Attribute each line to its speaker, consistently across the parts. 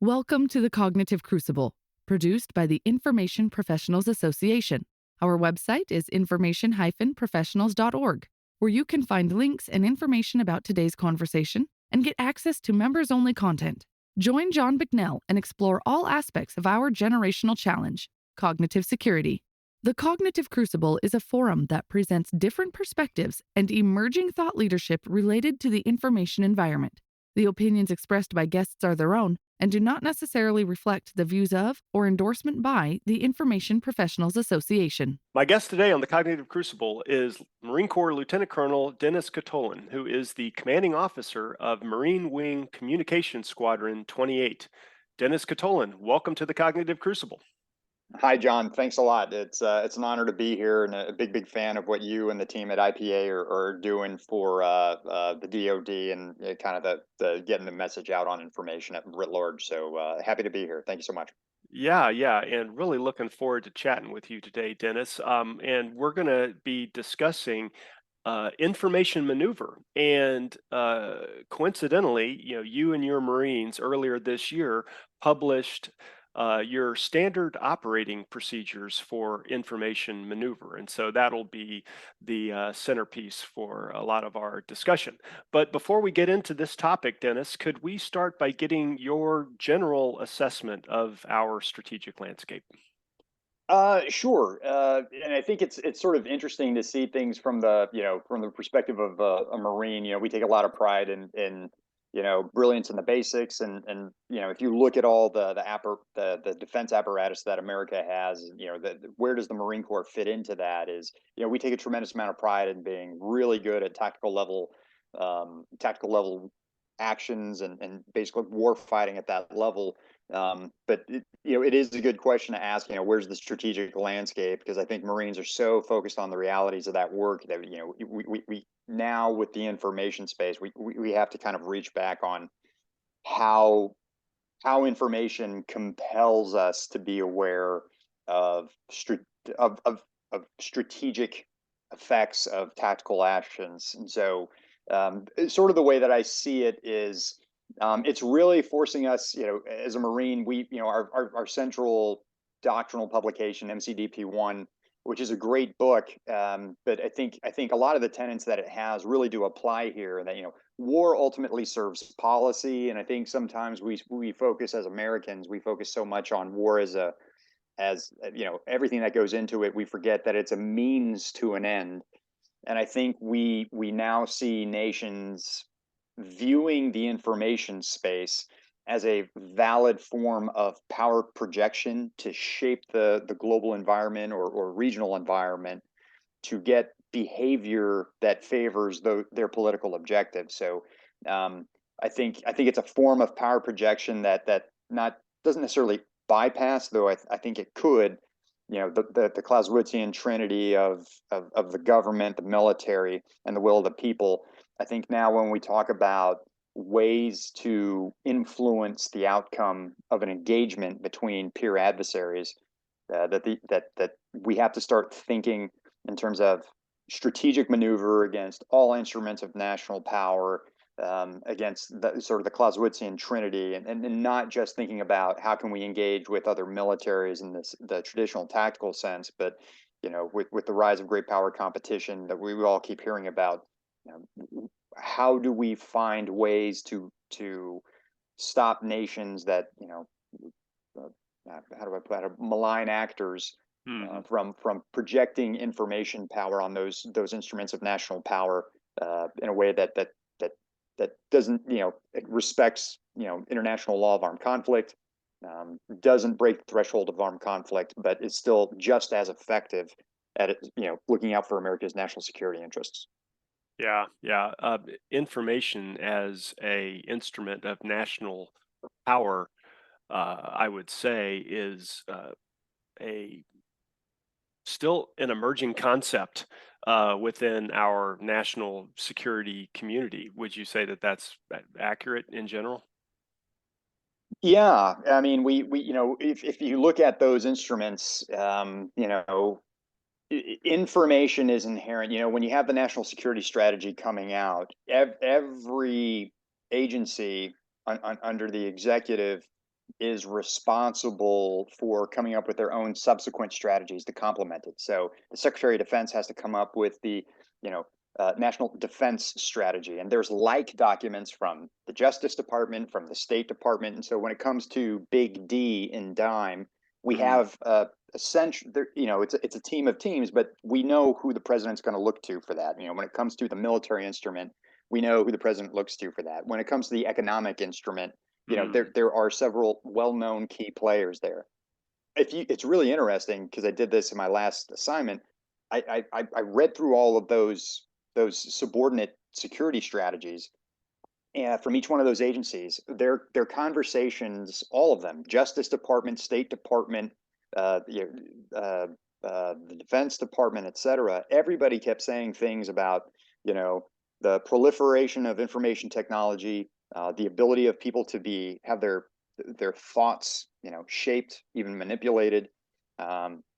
Speaker 1: Welcome to the Cognitive Crucible, produced by the Information Professionals Association. Our website is information-professionals.org, where you can find links and information about today's conversation and get access to members-only content. Join John Bicknell and explore all aspects of our generational challenge, cognitive security. The Cognitive Crucible is a forum that presents different perspectives and emerging thought leadership related to the information environment. The opinions expressed by guests are their own and do not necessarily reflect the views of or endorsement by the Information Professionals Association.
Speaker 2: My guest today on the Cognitive Crucible is Marine Corps Lieutenant Colonel Dennis Katolin, who is the commanding officer of Marine Wing Communications Squadron 28. Dennis Katolin, welcome to the Cognitive Crucible.
Speaker 3: Hi, John. Thanks a lot. It's an honor to be here, and a big fan of what you and the team at IPA are doing for the DoD and kind of the getting the message out on information at writ large. So happy to be here. Thank you so much.
Speaker 2: Yeah, and really looking forward to chatting with you today, Dennis. And we're going to be discussing information maneuver. And coincidentally, you and your Marines earlier this year published your standard operating procedures for information maneuver. And so that'll be the centerpiece for a lot of our discussion. But before we get into this topic, Dennis, could we start by getting your general assessment of our strategic landscape?
Speaker 3: Sure. And I think it's sort of interesting to see things from the perspective of a Marine. We take a lot of pride in brilliance in the basics, and if you look at all the defense apparatus that America has, where does the Marine Corps fit into that? Is we take a tremendous amount of pride in being really good at tactical level actions and basically war fighting at that level. But it is a good question to ask. Where's the strategic landscape? Because I think Marines are so focused on the realities of that work that we now, with the information space, we have to kind of reach back on how information compels us to be aware of strategic effects of tactical actions. And so sort of the way that I see it is it's really forcing us, as a Marine, our central doctrinal publication, MCDP1, which is a great book, but I think a lot of the tenets that it has really do apply here. And that war ultimately serves policy, and I think sometimes we focus as Americans, we focus so much on war as everything that goes into it. We forget that it's a means to an end, and I think we now see nations viewing the information space as a valid form of power projection to shape the global environment or regional environment to get behavior that favors their political objectives. So I think it's a form of power projection that doesn't necessarily bypass, though I think it could, the Clausewitzian trinity of the government, the military, and the will of the people. I think now when we talk about ways to influence the outcome of an engagement between peer adversaries, that we have to start thinking in terms of strategic maneuver against all instruments of national power, against sort of the Clausewitzian trinity, and not just thinking about how can we engage with other militaries in the traditional tactical sense, but with the rise of great power competition that we all keep hearing about. How do we find ways to stop nations that how do I put it, malign actors from projecting information power on those instruments of national power in a way that doesn't it respects international law of armed conflict, doesn't break the threshold of armed conflict, but is still just as effective at it, looking out for America's national security interests.
Speaker 2: Yeah. Information as a instrument of national power, I would say, is still an emerging concept within our national security community. Would you say that that's accurate in general?
Speaker 3: Yeah, I mean, we if you look at those instruments, information is inherent. When you have the national security strategy coming out, every agency under the executive is responsible for coming up with their own subsequent strategies to complement it. So the Secretary of Defense has to come up with the, national defense strategy, and there's like documents from the Justice Department, from the State Department. And so when it comes to big D in dime, we have essentially, it's a team of teams, but we know who the president's going to look to for that. When it comes to the military instrument, we know who the president looks to for that. When it comes to the economic instrument, there are several well-known key players there. It's really interesting because I did this in my last assignment. I read through all of those subordinate security strategies, and from each one of those agencies, their conversations, all of them, Justice Department, State Department, the Defense Department, et cetera, everybody kept saying things about, the proliferation of information technology, the ability of people to have their thoughts, shaped, even manipulated,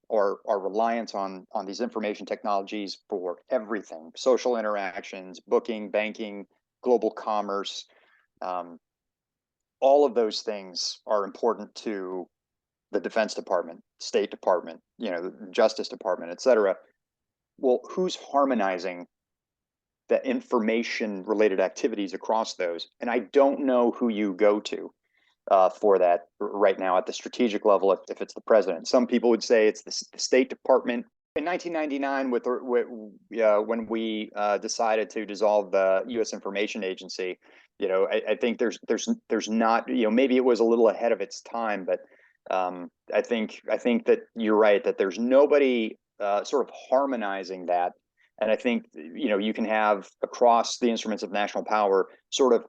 Speaker 3: or reliance on these information technologies for everything: social interactions, booking, banking, global commerce. All of those things are important to the Defense Department, State Department, the Justice Department, et cetera. Well, who's harmonizing the information related activities across those? And I don't know who you go to for that right now at the strategic level, if it's the president. Some people would say it's the State Department. In 1999, when we decided to dissolve the U.S. Information Agency, I think there's not, maybe it was a little ahead of its time, but I think that you're right, that there's nobody sort of harmonizing that. And I think, you can have across the instruments of national power sort of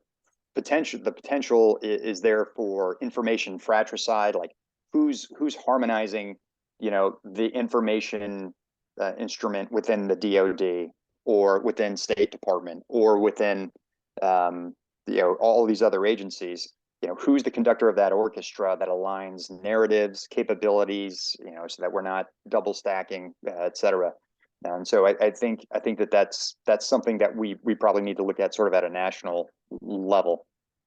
Speaker 3: the potential is there for information fratricide, like who's harmonizing, the information instrument within the DoD or within State Department or within, all these other agencies. Who's the conductor of that orchestra that aligns narratives, capabilities, so that we're not double stacking, et cetera. And so I think that's something that we probably need to look at sort of at a national level.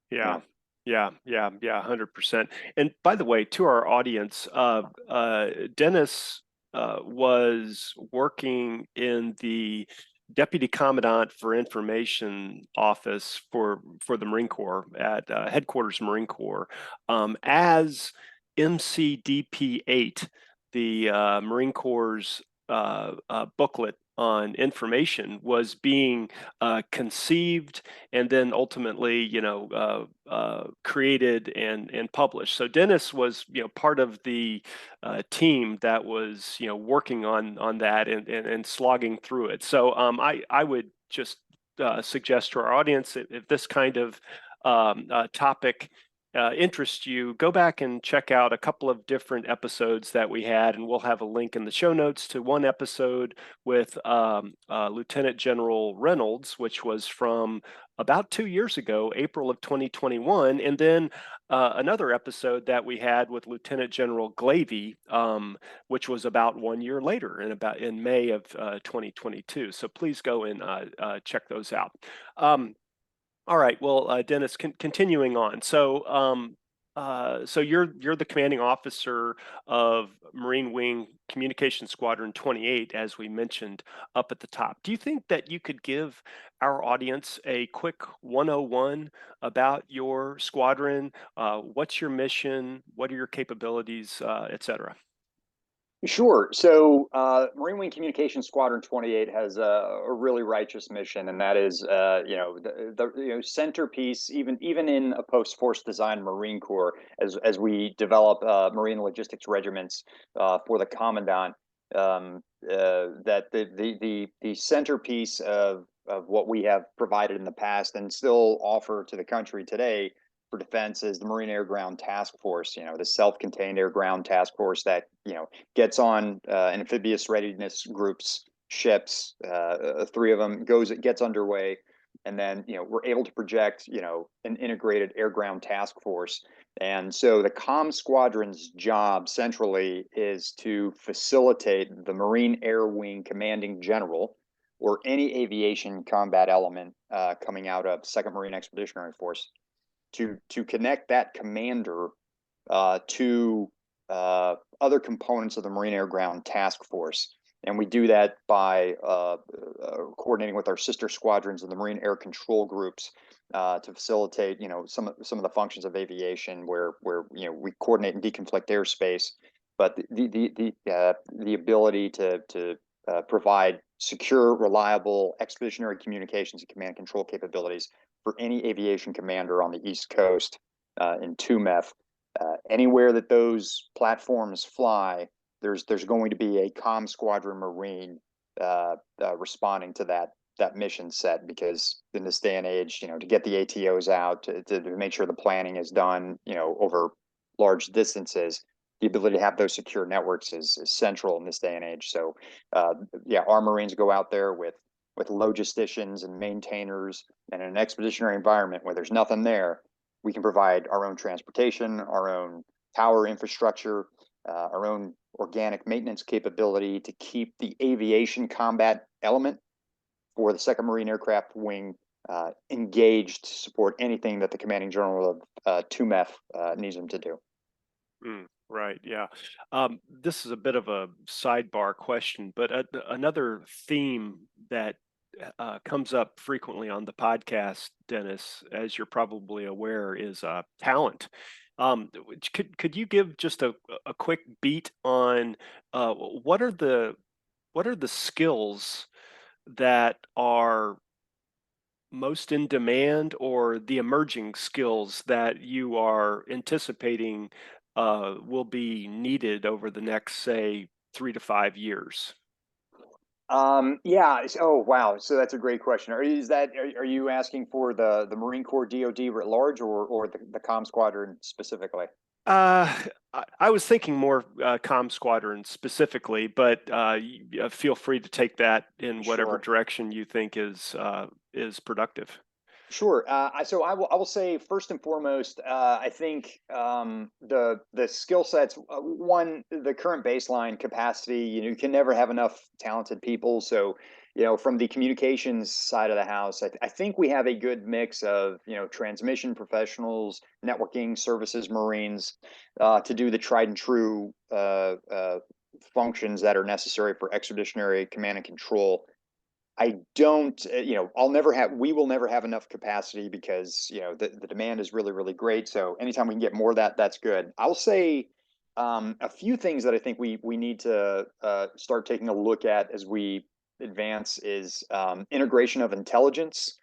Speaker 2: Yeah. 100%. And by the way, to our audience, Dennis was working in the Deputy Commandant for Information Office for the Marine Corps at Headquarters Marine Corps as MCDP-8, the Marine Corps' booklet on information was being conceived and then ultimately, created and published. So Dennis was, part of the team that was, working on that and slogging through it. So I would just suggest to our audience, if this kind of topic interests you, go back and check out a couple of different episodes that we had, and we'll have a link in the show notes to one episode with Lieutenant General Reynolds, which was from about 2 years ago, April of 2021, and then another episode that we had with Lieutenant General Glavy, which was about 1 year later, in May of 2022. So please go and check those out. All right. Well, Dennis, continuing on. So, so you're the commanding officer of Marine Wing Communication Squadron 28, as we mentioned up at the top. Do you think that you could give our audience a quick 101 about your squadron? What's your mission? What are your capabilities, et cetera?
Speaker 3: Sure. So Marine Wing Communications Squadron 28 has a really righteous mission, and that is, the centerpiece, even in a post-force design Marine Corps, as we develop Marine logistics regiments for the commandant, that the centerpiece of what we have provided in the past and still offer to the country today for defense is the Marine Air Ground Task Force, the self-contained air ground task force that, gets on amphibious readiness groups, ships, 3 of them, gets underway. And then, we're able to project, an integrated air ground task force. And so the comm squadron's job centrally is to facilitate the Marine Air Wing commanding general or any aviation combat element coming out of 2nd Marine Expeditionary Force to connect that commander to other components of the Marine Air Ground Task Force. And we do that by coordinating with our sister squadrons in the Marine Air Control Groups to facilitate, some of the functions of aviation, where we coordinate and deconflict airspace, but the ability to provide secure, reliable, expeditionary communications and command and control capabilities for any aviation commander on the East Coast in TUMEF. Anywhere that those platforms fly, there's going to be a comm squadron Marine responding to that mission set, because in this day and age, to get the ATOs out, to make sure the planning is done, over large distances, the ability to have those secure networks is central in this day and age. So, our Marines go out there with logisticians and maintainers, and in an expeditionary environment where there's nothing there, we can provide our own transportation, our own tower infrastructure, our own organic maintenance capability to keep the aviation combat element for the 2nd Marine Aircraft Wing engaged to support anything that the commanding general of TUMEF needs them to do.
Speaker 2: Right. Yeah. This is a bit of a sidebar question, but another theme that comes up frequently on the podcast, Dennis, as you're probably aware, is talent. Could you give just a quick beat on what are the skills that are most in demand, or the emerging skills that you are anticipating will be needed over the next, say, 3 to 5 years?
Speaker 3: Yeah. Oh, wow. So that's a great question. Are you asking for the Marine Corps DoD writ large, or the comm squadron specifically?
Speaker 2: I was thinking more comm squadron specifically, but feel free to take that in whatever
Speaker 3: Sure.
Speaker 2: direction you think is productive.
Speaker 3: Sure. So I will say, first and foremost, I think the skill sets. One, the current baseline capacity. You can never have enough talented people. So, from the communications side of the house, I think we have a good mix of transmission professionals, networking services, Marines, to do the tried and true functions that are necessary for expeditionary command and control. I don't, we will never have enough capacity, because, the demand is really, really great. So anytime we can get more of that, that's good. I'll say a few things that I think we need to start taking a look at as we advance is integration of intelligence.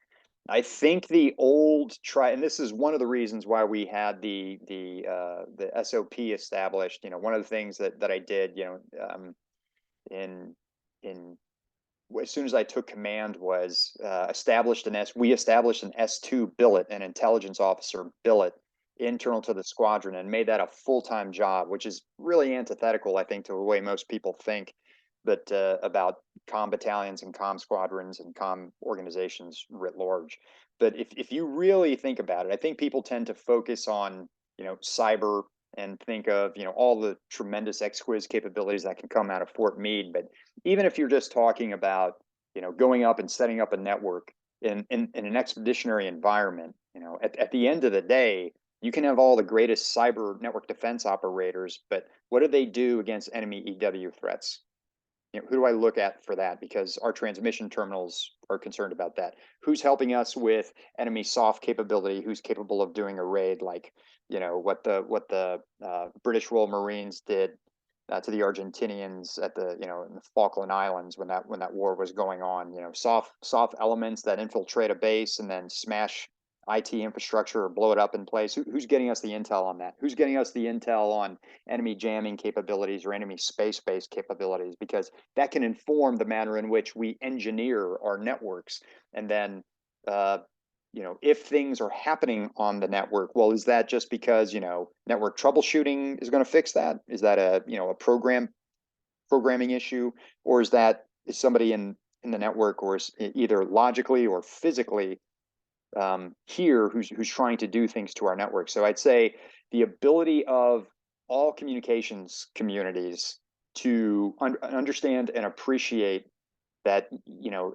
Speaker 3: I think the old and this is one of the reasons why we had the SOP established. One of the things that I did, in as soon as I took command, was we established an S2 billet, an intelligence officer billet, internal to the squadron, and made that a full-time job, which is really antithetical, I think, to the way most people think, but about comm battalions and comm squadrons and comm organizations writ large. But if you really think about it, I think people tend to focus on cyber, and think of all the tremendous exquisite capabilities that can come out of Fort Meade. But even if you're just talking about going up and setting up a network in an expeditionary environment, at the end of the day, you can have all the greatest cyber network defense operators, but what do they do against enemy EW threats? Who do I look at for that? Because our transmission terminals are concerned about that. Who's helping us with enemy soft capability? Who's capable of doing a raid, like what the British Royal Marines did to the Argentinians at the in the Falkland Islands when that war was going on? Soft elements that infiltrate a base and then smash IT infrastructure or blow it up in place. Who's getting us the intel on that? Who's getting us the intel on enemy jamming capabilities or enemy space-based capabilities? Because that can inform the manner in which we engineer our networks. And then, if things are happening on the network, well, is that just because network troubleshooting is going to fix that? Is that a programming issue, or is somebody in the network, or is either logically or physically here who's trying to do things to our network? So I'd say the ability of all communications communities to understand and appreciate that,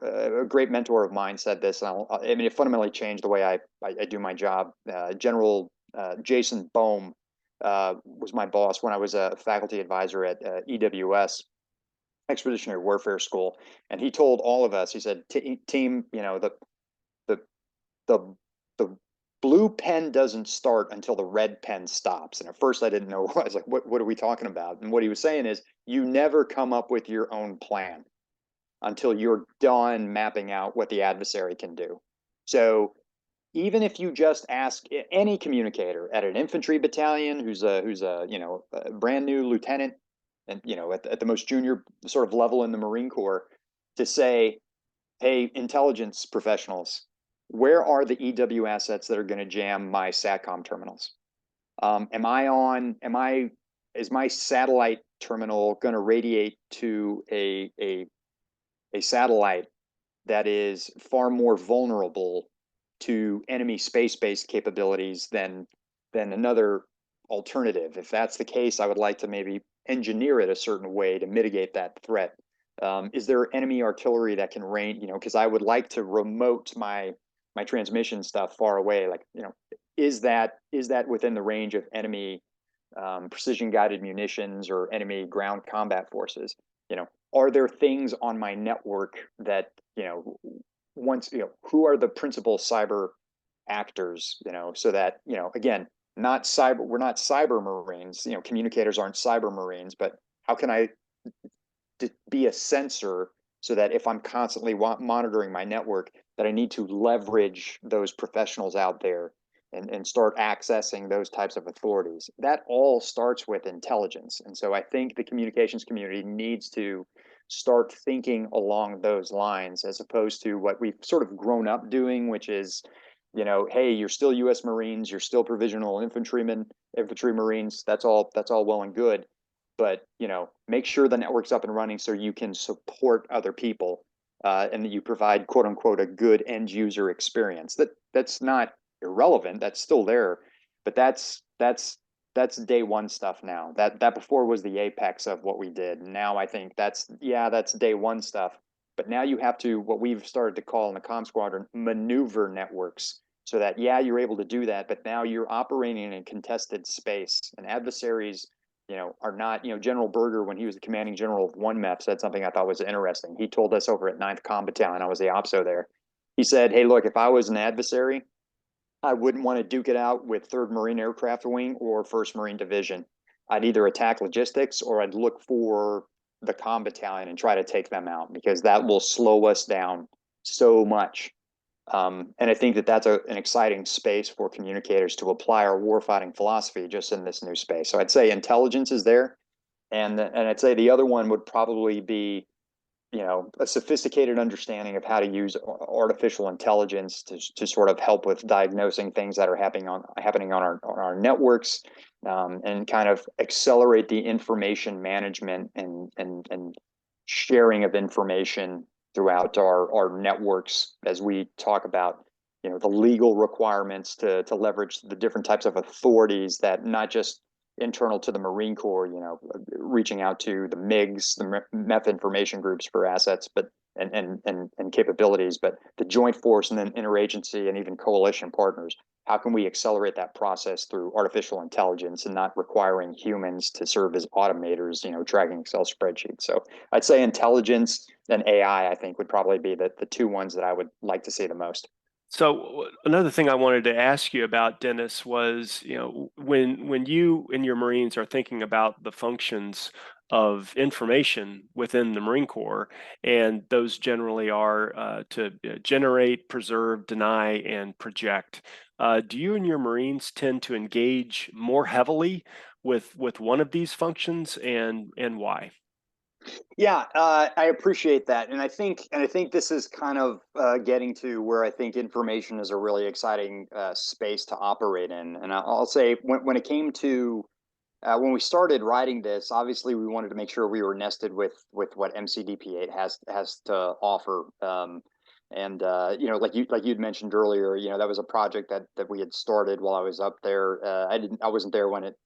Speaker 3: a great mentor of mine said this, and it fundamentally changed the way I do my job. General Jason Bohm was my boss when I was a faculty advisor at EWS, Expeditionary Warfare School, and he told all of us, he said, team, the the the blue pen doesn't start until the red pen stops. And at first I didn't know. I was like, what are we talking about? And what he was saying is, you never come up with your own plan until you're done mapping out what the adversary can do. So even if you just ask any communicator at an infantry battalion who's a brand new lieutenant, and at the most junior sort of level in the Marine Corps, to say, hey, intelligence professionals, where are the EW assets that are going to jam my SATCOM terminals? Is my satellite terminal going to radiate to a satellite that is far more vulnerable to enemy space-based capabilities than another alternative? If that's the case, I would like to maybe engineer it a certain way to mitigate that threat. Is there enemy artillery that can range? Because I would like to remote my transmission stuff far away. Like, is that within the range of enemy precision guided munitions or enemy ground combat forces? Are there things on my network that who are the principal cyber actors? So that again, not cyber. We're not cyber Marines. Communicators aren't cyber Marines, but how can I be a sensor so that if I'm constantly monitoring my network, that I need to leverage those professionals out there and start accessing those types of authorities? That all starts with intelligence. And so I think the communications community needs to start thinking along those lines, as opposed to what we've sort of grown up doing, which is, hey, you're still U.S. Marines, you're still provisional infantry Marines. That's all well and good, but make sure the network's up and running so you can support other people, and that you provide, quote unquote, a good end user experience. That's not irrelevant. That's still there, but that's day one stuff now. That before was the apex of what we did. Now I think that's day one stuff. But now you have to, what we've started to call in the comm squadron, maneuver networks, so that you're able to do that, but now you're operating in a contested space, and adversaries are not, General Berger, when he was the commanding general of 1MEF, said something I thought was interesting. He told us over at 9th Comm Battalion, I was the OPSO there. He said, hey, look, if I was an adversary, I wouldn't want to duke it out with 3rd Marine Aircraft Wing or 1st Marine Division. I'd either attack logistics or I'd look for the comm battalion and try to take them out, because that will slow us down so much. And I think that's an exciting space for communicators to apply our warfighting philosophy just in this new space. So I'd say intelligence is there, and I'd say the other one would probably be, a sophisticated understanding of how to use artificial intelligence to sort of help with diagnosing things that are happening on our networks, and kind of accelerate the information management and sharing of information throughout our networks, as we talk about the legal requirements to leverage the different types of authorities that not just internal to the Marine Corps, reaching out to the MIGs, the MEF information groups for assets, but and capabilities, but the joint force and then interagency and even coalition partners. How can we accelerate that process through artificial intelligence and not requiring humans to serve as automators, tracking Excel spreadsheets? So I'd say intelligence and AI, I think, would probably be the two ones that I would like to see the most.
Speaker 2: So another thing I wanted to ask you about, Dennis, was, when you and your Marines are thinking about the functions of information within the Marine Corps, and those generally are to generate, preserve, deny, and project. Do you and your Marines tend to engage more heavily with one of these functions, and why?
Speaker 3: Yeah, I appreciate that, and I think this is kind of getting to where I think information is a really exciting space to operate in. And I'll say, when it came to when we started writing this, obviously we wanted to make sure we were nested with what MCDP8 has to offer. Like you'd mentioned earlier, that was a project that we had started while I was up there. I wasn't there when it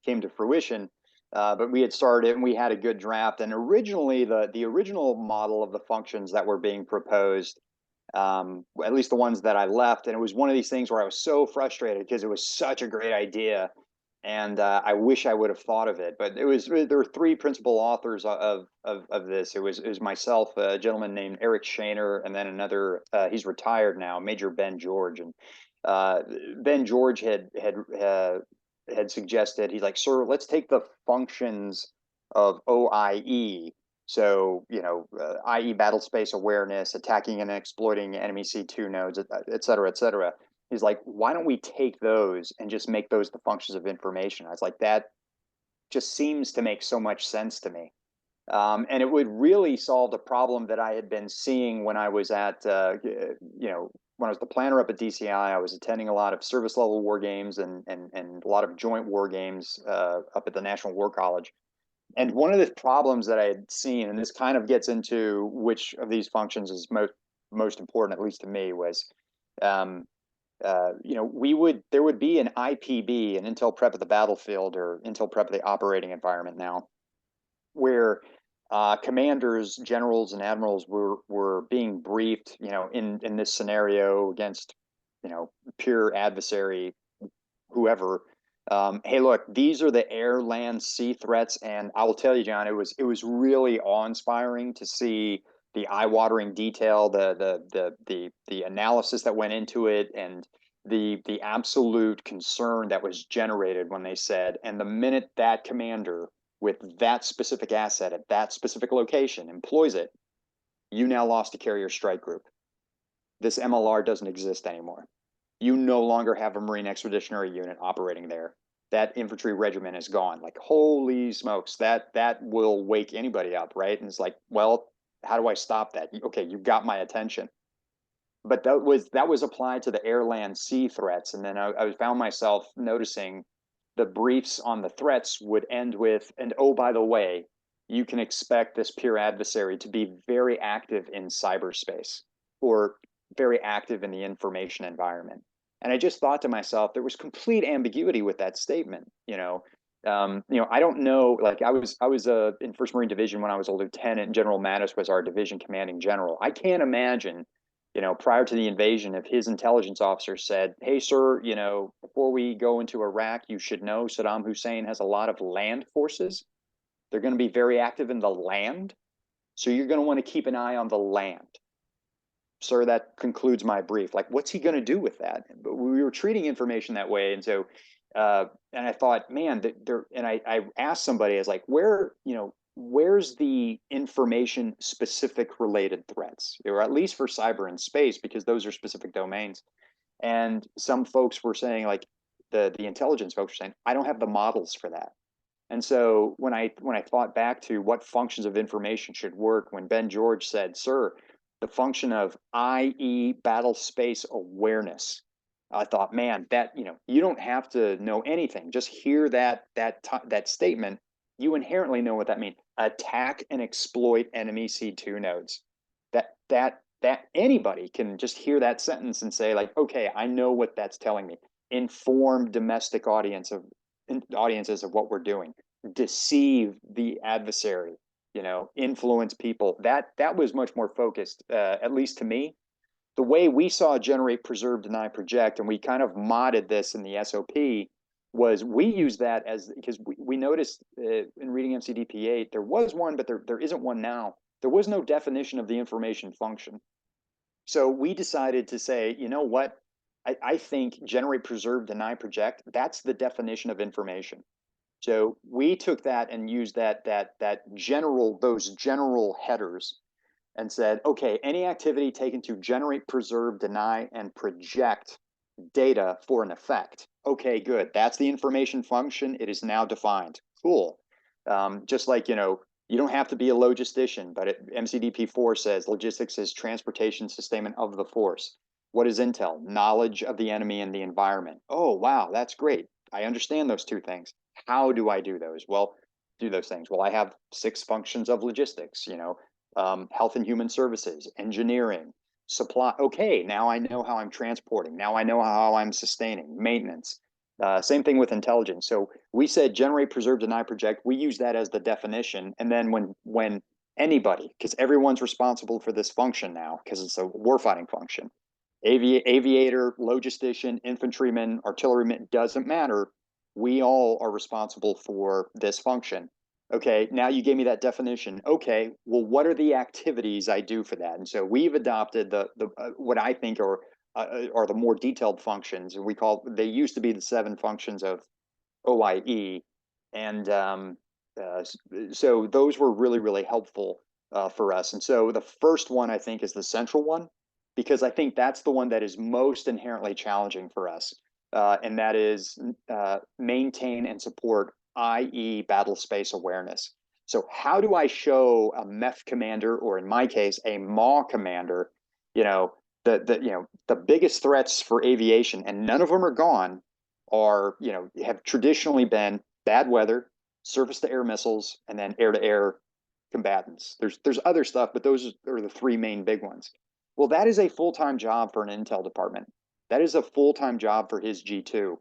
Speaker 3: came to fruition. But we had started and we had a good draft. And originally, the original model of the functions that were being proposed, at least the ones that I left, and it was one of these things where I was so frustrated because it was such a great idea, And I wish I would have thought of it, but there were three principal authors of this. It was myself, a gentleman named Eric Shaner, and then another. He's retired now, Major Ben George, and Ben George had suggested, he's like, sir, let's take the functions of OIE. So, IE battle space awareness, attacking and exploiting enemy C2 nodes, et cetera, et cetera. He's like, why don't we take those and just make those the functions of information? I was like, that just seems to make so much sense to me. And it would really solve the problem that I had been seeing when I was at, when I was the planner up at DCI. I was attending a lot of service level war games and a lot of joint war games up at the National War College. And one of the problems that I had seen, and this kind of gets into which of these functions is most important, at least to me, was there would be an IPB, an Intel Prep of the Battlefield, or Intel Prep of the operating environment now, where commanders, generals, and admirals were being briefed, in this scenario against, pure adversary, whoever. Hey, look, these are the air, land, sea threats, and I will tell you, John, it was really awe-inspiring to see the eye-watering detail, the analysis that went into it, and the absolute concern that was generated when they said, and the minute that commander with that specific asset at that specific location employs it, you now lost a carrier strike group. This MLR doesn't exist anymore. You no longer have a Marine Expeditionary Unit operating there. That infantry regiment is gone. Like, holy smokes, that will wake anybody up, right? And it's like, well, how do I stop that? Okay, you got my attention. But that was applied to the air, land, sea threats. And then I found myself noticing the briefs on the threats would end with, and oh, by the way, you can expect this peer adversary to be very active in cyberspace or very active in the information environment. And I just thought to myself, there was complete ambiguity with that statement. I don't know. Like I was in First Marine Division when I was a lieutenant. General Mattis was our division commanding general. I can't imagine, prior to the invasion, if his intelligence officer said, "Hey, sir, before we go into Iraq, you should know Saddam Hussein has a lot of land forces. They're going to be very active in the land, so you're going to want to keep an eye on the land." Sir, that concludes my brief. Like, what's he going to do with that? But we were treating information that way, and so, and I thought, man, and I asked somebody, I was like, where's the information specific related threats, or at least for cyber and space, because those are specific domains. And some folks were saying, like, the intelligence folks were saying, I don't have the models for that. And so when I thought back to what functions of information should work, when Ben George said, sir, the function of IE battle space awareness, I thought, man, that, you don't have to know anything. Just hear that statement. You inherently know what that means. Attack and exploit enemy C2 nodes. That anybody can just hear that sentence and say, like, okay, I know what that's telling me. Inform domestic audiences of what we're doing. Deceive the adversary. Influence people. That was much more focused, at least to me. The way we saw generate, preserve, deny, project, and we kind of modded this in the SOP, was we used that as, because we noticed in reading MCDP 8, there was one, but there isn't one now. There was no definition of the information function. So we decided to say, you know what? I think generate, preserve, deny, project, that's the definition of information. So we took that and used those general headers and said, okay, any activity taken to generate, preserve, deny, and project data for an effect. Okay, good. That's the information function. It is now defined. Cool. Just like, you don't have to be a logistician, but MCDP 4 says logistics is transportation sustainment of the force. What is intel? Knowledge of the enemy and the environment. Oh, wow, that's great. I understand those two things. How do I do those? Well, do those things. Well, I have 6 functions of logistics, health and human services, engineering, supply. Okay, now I know how I'm transporting. Now I know how I'm sustaining, maintenance. Same thing with intelligence. So we said generate, preserve, deny, project. We use that as the definition. And then when anybody, because everyone's responsible for this function now, because it's a warfighting function, aviator, logistician, infantryman, artilleryman, doesn't matter. we all are responsible for this function. Okay, now you gave me that definition. Okay, well, what are the activities I do for that? And so we've adopted the what I think are the more detailed functions, and they used to be the 7 functions of OIE, and so those were really helpful for us. And so the first one I think is the central one, because I think that's the one that is most inherently challenging for us, and that is maintain and support IE battle space awareness. So how do I show a MEF commander, or in my case, a MAW commander, the biggest threats for aviation, and none of them are gone, are, have traditionally been bad weather, surface to air missiles, and then air to air combatants. There's other stuff, but those are the 3 main big ones. Well, that is a full-time job for an intel department. That is a full-time job for his G2,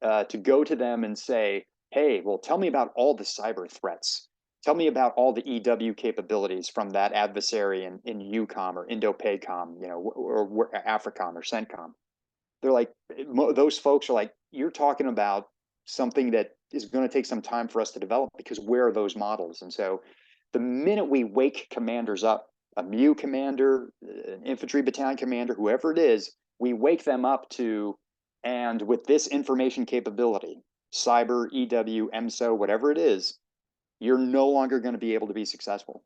Speaker 3: to go to them and say, hey, well, tell me about all the cyber threats. Tell me about all the EW capabilities from that adversary in EUCOM or INDOPACOM, or AFRICOM or CENTCOM. They're like, those folks are like, you're talking about something that is going to take some time for us to develop, because where are those models? And so the minute we wake commanders up, a MU commander, an infantry battalion commander, whoever it is, we wake them up to, and with this information capability, cyber, EW, MSO, whatever it is, you're no longer going to be able to be successful.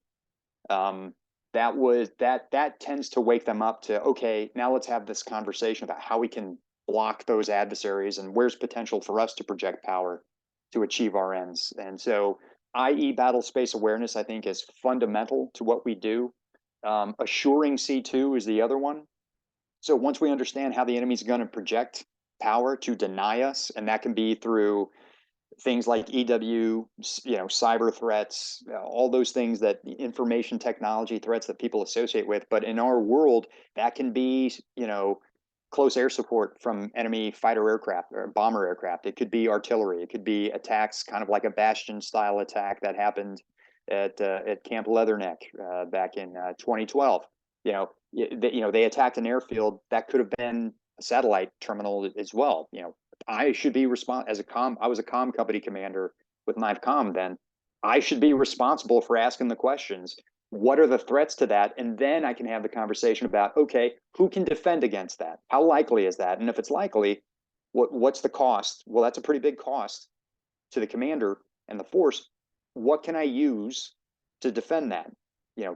Speaker 3: That tends to wake them up to, okay, now let's have this conversation about how we can block those adversaries and where's potential for us to project power to achieve our ends. And so IE battle space awareness, I think, is fundamental to what we do. Assuring C2 is the other one. So once we understand how the enemy's going to project power to deny us, and that can be through things like EW, cyber threats, all those things, that information technology threats that people associate with. But in our world, that can be, close air support from enemy fighter aircraft or bomber aircraft. It could be artillery. It could be attacks, kind of like a Bastion style attack that happened at Camp Leatherneck back in 2012. They attacked an airfield that could have been a satellite terminal as well. I should be I was a comm company commander with KnifeComm then. I should be responsible for asking the questions. What are the threats to that? And then I can have the conversation about, okay, who can defend against that? How likely is that? And if it's likely, what's the cost? Well, that's a pretty big cost to the commander and the force. What can I use to defend that?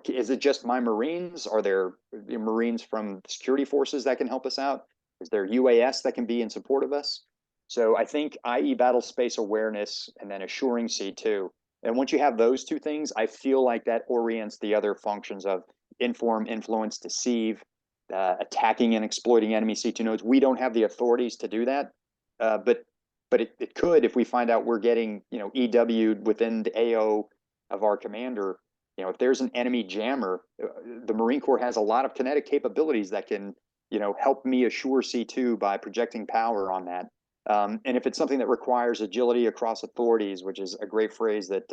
Speaker 3: Is it just my Marines? Are there Marines from security forces that can help us out? Is there UAS that can be in support of us? So I think IE battle space awareness and then assuring C2. And once you have those 2 things, I feel like that orients the other functions of inform, influence, deceive, attacking and exploiting enemy C2 nodes. We don't have the authorities to do that, but it could, if we find out we're getting EW'd within the AO of our commander. If there's an enemy jammer, the Marine Corps has a lot of kinetic capabilities that can help me assure C2 by projecting power on that. And if it's something that requires agility across authorities, which is a great phrase that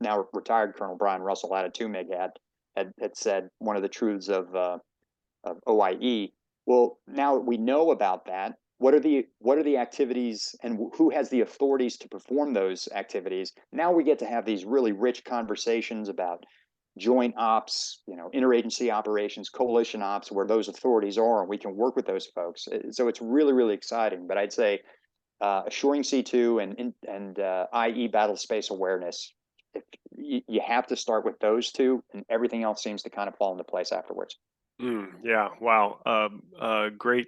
Speaker 3: now retired Colonel Brian Russell out of 2MIG had said, one of the truths of OIE. Well, now we know about that. What are the activities, and who has the authorities to perform those activities? Now we get to have these really rich conversations about joint ops, interagency operations, coalition ops, where those authorities are, and we can work with those folks. So it's really exciting. But I'd say assuring C2 and IE battle space awareness, you have to start with those 2, and everything else seems to kind of fall into place afterwards.
Speaker 2: Yeah. Wow. Great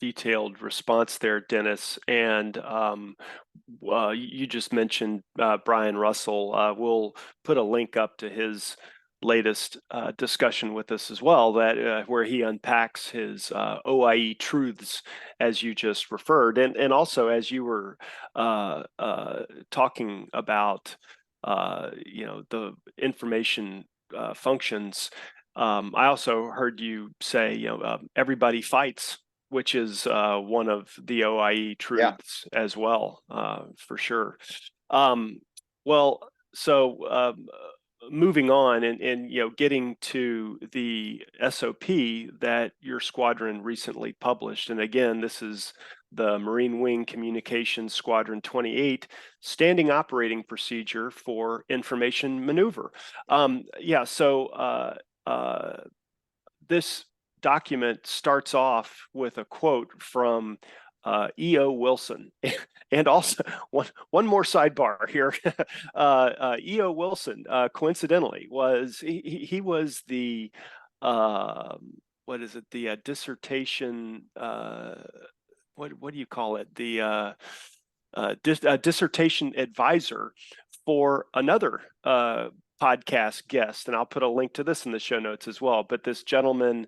Speaker 2: detailed response there, Dennis. And you just mentioned Brian Russell. We'll put a link up to his latest discussion with us as well, that where he unpacks his OIE truths, as you just referred, and also as you were talking about the information functions. I also heard you say everybody fights, which is one of the OIE truths as well, for sure. So moving on and getting to the SOP that your squadron recently published, and again, this is the Marine Wing Communications Squadron 28 standing operating procedure for information maneuver. This document starts off with a quote from E.O. Wilson. And also, one more sidebar here. E.O. Wilson, coincidentally, he was the what is it? The dissertation. What do you call it? The dissertation advisor for another podcast guest, and I'll put a link to this in the show notes as well. But this gentleman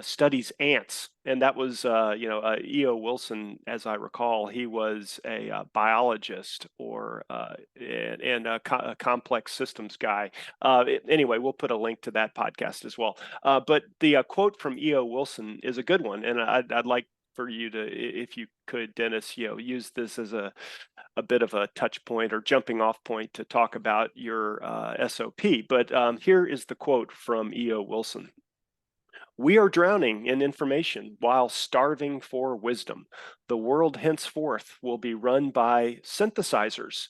Speaker 2: studies ants, and that was E.O. Wilson, as I recall. He was a biologist and a complex systems guy. Anyway, we'll put a link to that podcast as well. But the quote from E.O. Wilson is a good one, and I'd like for you to, if you could, Dennis, use this as a bit of a touch point or jumping off point to talk about your SOP. But here is the quote from E.O. Wilson. "We are drowning in information while starving for wisdom. The world henceforth will be run by synthesizers,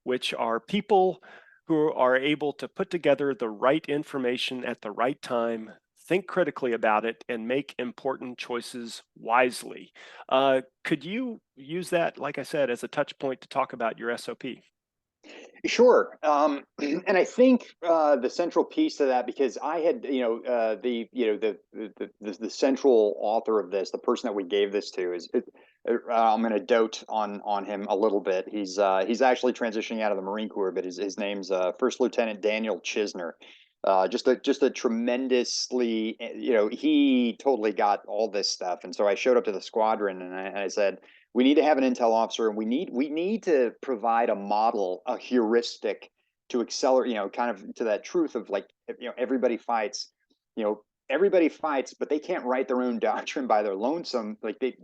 Speaker 2: which are people who are able to put together the right information at the right time, think critically about it, and make important choices wisely." Could you use that, like I said, as a touch point to talk about your SOP?
Speaker 3: Sure. And I think the central piece to that, because I had, the central author of this, the person that we gave this to, I'm going to dote on him a little bit. He's actually transitioning out of the Marine Corps, but his name's First Lieutenant Daniel Chisner. Just a tremendously, he totally got all this stuff. And so I showed up to the squadron and I said, we need to have an intel officer, and we need to provide a model, a heuristic to accelerate, kind of to that truth of like, everybody fights, everybody fights, but they can't write their own doctrine by their lonesome. Like they,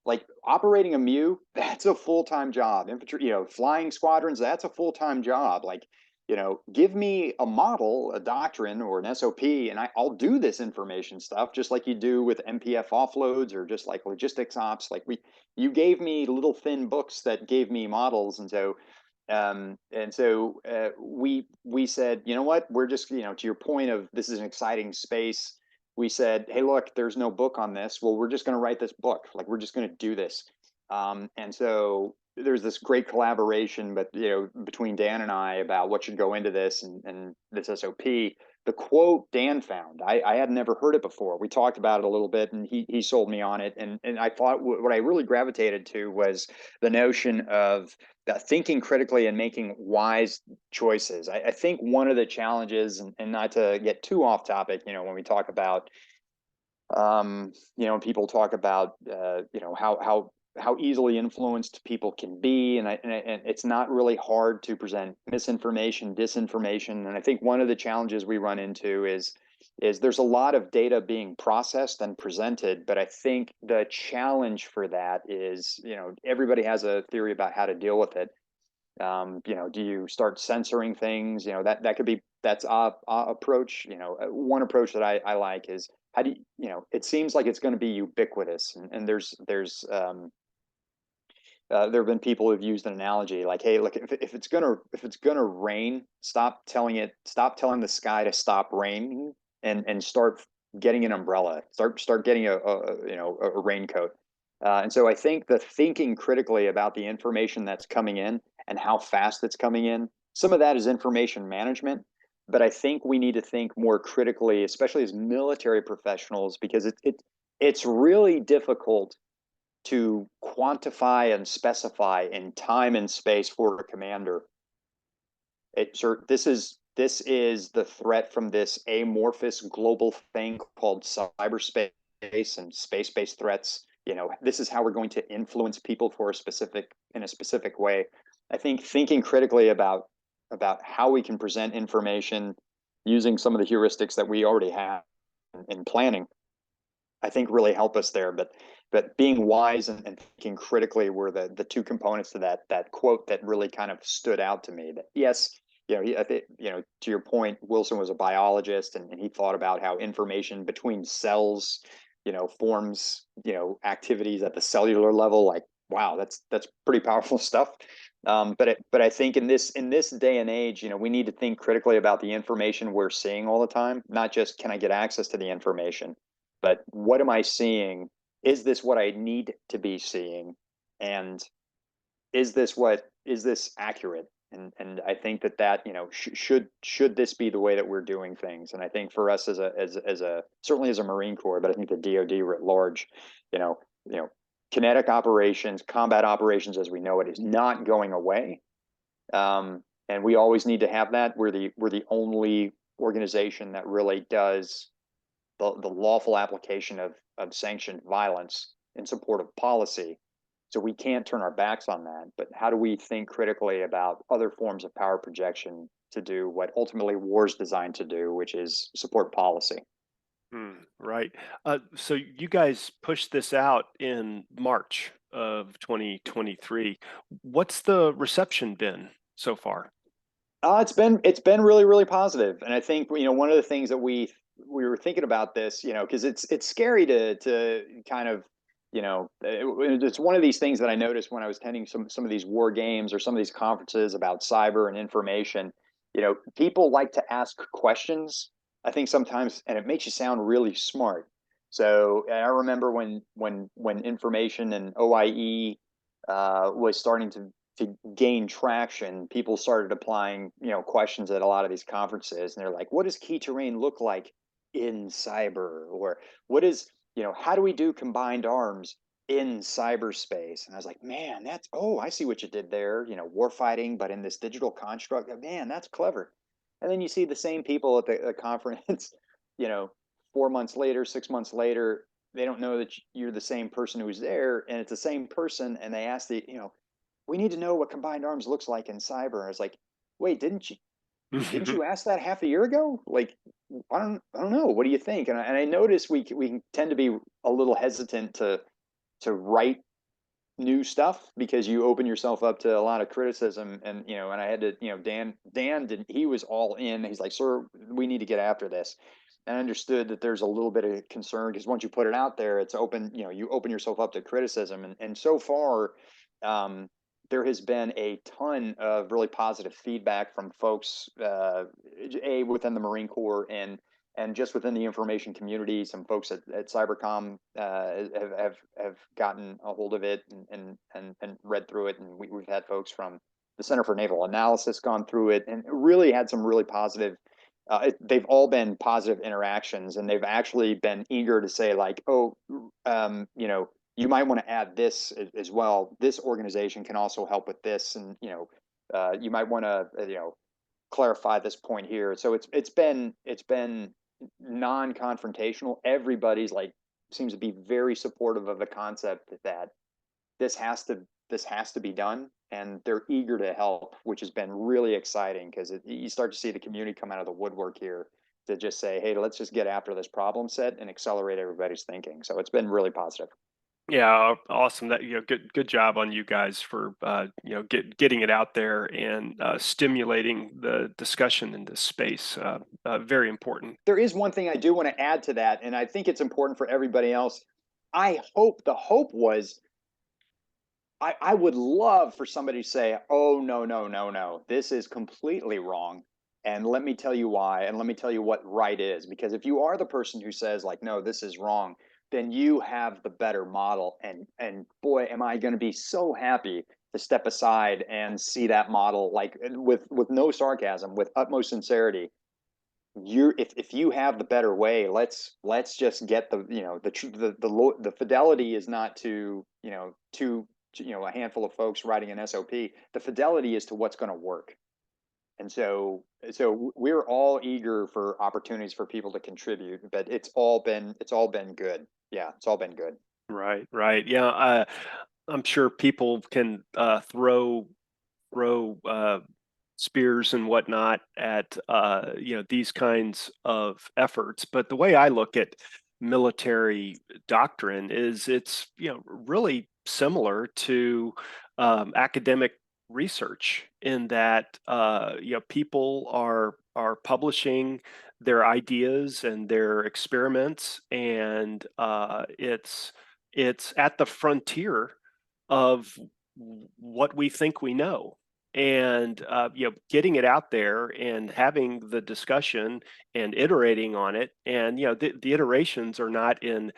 Speaker 3: like operating a MEU, that's a full-time job. Infantry, flying squadrons, that's a full-time job. Like, give me a model, a doctrine, or an SOP, and I'll do this information stuff just like you do with MPF offloads or just like logistics ops. Like you gave me little thin books that gave me models, and so we said, you know what, we're just, to your point of this is an exciting space. We said, hey, look, there's no book on this. Well, we're just going to write this book. Like we're just going to do this. And so there's this great collaboration, but between Dan and I about what should go into this and this SOP. The quote Dan found, I had never heard it before. We talked about it a little bit, and he sold me on it. And I thought what I really gravitated to was the notion of thinking critically and making wise choices. I think one of the challenges, and not to get too off topic, when we talk about, people talk about, how easily influenced people can be, and it's not really hard to present misinformation, disinformation. And I think one of the challenges we run into is there's a lot of data being processed and presented, but I think the challenge for that is, everybody has a theory about how to deal with it. Do you start censoring things? That could be, that's our approach. One approach that I like is, how do you, it seems like it's going to be ubiquitous, and there's there have been people who've used an analogy like, hey, look, if it's gonna rain, stop telling the sky to stop raining, and start getting an umbrella, start getting a raincoat. And so I think the thinking critically about the information that's coming in and how fast it's coming in, some of that is information management, but I think we need to think more critically, especially as military professionals, because it's really difficult to quantify and specify in time and space for a commander. This is the threat from this amorphous global thing called cyberspace and space-based threats. This is how we're going to influence people in a specific way. I think thinking critically about how we can present information using some of the heuristics that we already have in planning, I think really help us there. But being wise and thinking critically were the two components to that quote that really kind of stood out to me. That yes, I think, to your point, Wilson was a biologist, and he thought about how information between cells forms, activities at the cellular level. Like, wow, that's pretty powerful stuff. But I think in this day and age, we need to think critically about the information we're seeing all the time. Not just, can I get access to the information, but what am I seeing? Is this what I need to be seeing? And is this accurate? And I think that should this be the way that we're doing things? And I think for us as a certainly as a Marine Corps, but I think the DoD writ large, you know, kinetic operations, combat operations as we know it, is not going away. And we always need to have that. We're the only organization that really does the lawful application of sanctioned violence in support of policy. So we can't turn our backs on that. But how do we think critically about other forms of power projection to do what ultimately war is designed to do, which is support policy?
Speaker 2: Right. So you guys pushed this out in March of 2023. What's the reception been so far?
Speaker 3: It's been really, really positive. And I think, one of the things that we were thinking about this, because it's scary to kind of, it's one of these things that I noticed when I was attending some of these war games or some of these conferences about cyber and information. People like to ask questions, I think sometimes, and it makes you sound really smart. So I remember when information and OIE was starting to gain traction, people started applying, questions at a lot of these conferences, and they're like, what does key terrain look like in cyber? Or what is, how do we do combined arms in cyberspace? And I was like, man, I see what you did there, war fighting, but in this digital construct. Man, that's clever. And then you see the same people at the conference, 4 months later, 6 months later, they don't know that you're the same person who was there, and it's the same person, and they ask we need to know what combined arms looks like in cyber. I was like, wait, didn't you ask that half a year ago? Like, I don't know. What do you think? And I notice we tend to be a little hesitant to write new stuff because you open yourself up to a lot of criticism. And and I had to, Dan didn't, he was all in. He's like, sir, we need to get after this. And I understood that there's a little bit of concern because once you put it out there, it's open. You open yourself up to criticism. And so far, there has been a ton of really positive feedback from folks, within the Marine Corps and just within the information community. Some folks at Cybercom have gotten a hold of it and read through it, and we've had folks from the Center for Naval Analysis gone through it and really had some really positive. They've all been positive interactions, and they've actually been eager to say like, you might want to add this as well. This organization can also help with this, and you might want to clarify this point here. So it's been non-confrontational. Everybody's seems to be very supportive of the concept that this has to be done, and they're eager to help, which has been really exciting because you start to see the community come out of the woodwork here to just say, hey, let's just get after this problem set and accelerate everybody's thinking. So it's been really positive.
Speaker 2: Yeah, awesome. That good job on you guys for getting it out there and stimulating the discussion in this space. Very important.
Speaker 3: There is one thing I do want to add to that, and I think it's important for everybody else. The hope was, I would love for somebody to say, oh, no, this is completely wrong. And let me tell you why, and let me tell you what right is. Because if you are the person who says like, no, this is wrong, then you have the better model. And boy, am I going to be so happy to step aside and see that model, like with no sarcasm, with utmost sincerity. If you have the better way, let's just get the fidelity is not to a handful of folks writing an SOP. The fidelity is to what's going to work. And so we're all eager for opportunities for people to contribute, but it's all been good. Yeah, it's all been good.
Speaker 2: Right. Yeah, I'm sure people can throw spears and whatnot at these kinds of efforts, but the way I look at military doctrine is it's really similar to academic research in that people are publishing their ideas and their experiments, and it's at the frontier of what we think we know. And getting it out there and having the discussion and iterating on it, and the iterations are not in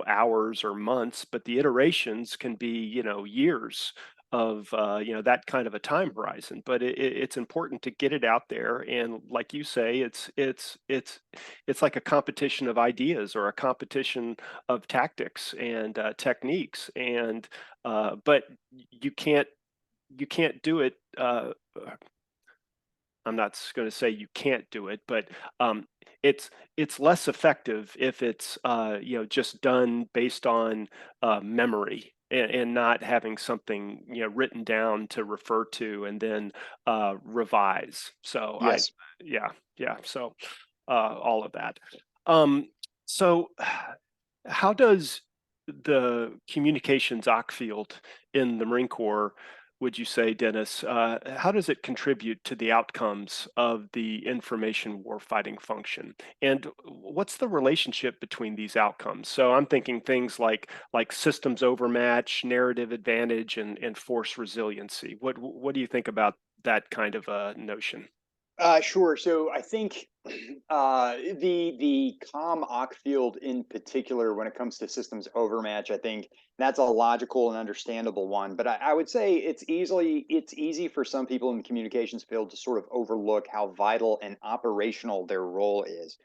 Speaker 2: hours or months, but the iterations can be years of that kind of a time horizon. But it's important to get it out there, and like you say, it's like a competition of ideas or a competition of tactics and techniques. And but you can't do it. I'm not going to say you can't do it, but it's less effective if it's just done based on memory, and not having something written down to refer to and then revise. So
Speaker 3: Yes.
Speaker 2: yeah. So all of that. Um, so how does the communications OC field in the Marine Corps, would you say, Dennis, how does it contribute to the outcomes of the information warfighting function? And what's the relationship between these outcomes? So I'm thinking things like systems overmatch, narrative advantage, and force resiliency. What do you think about that kind of a notion?
Speaker 3: Sure. So I think the COM-OC field in particular, when it comes to systems overmatch, I think that's a logical and understandable one. But I would say it's easy for some people in the communications field to sort of overlook how vital and operational their role is.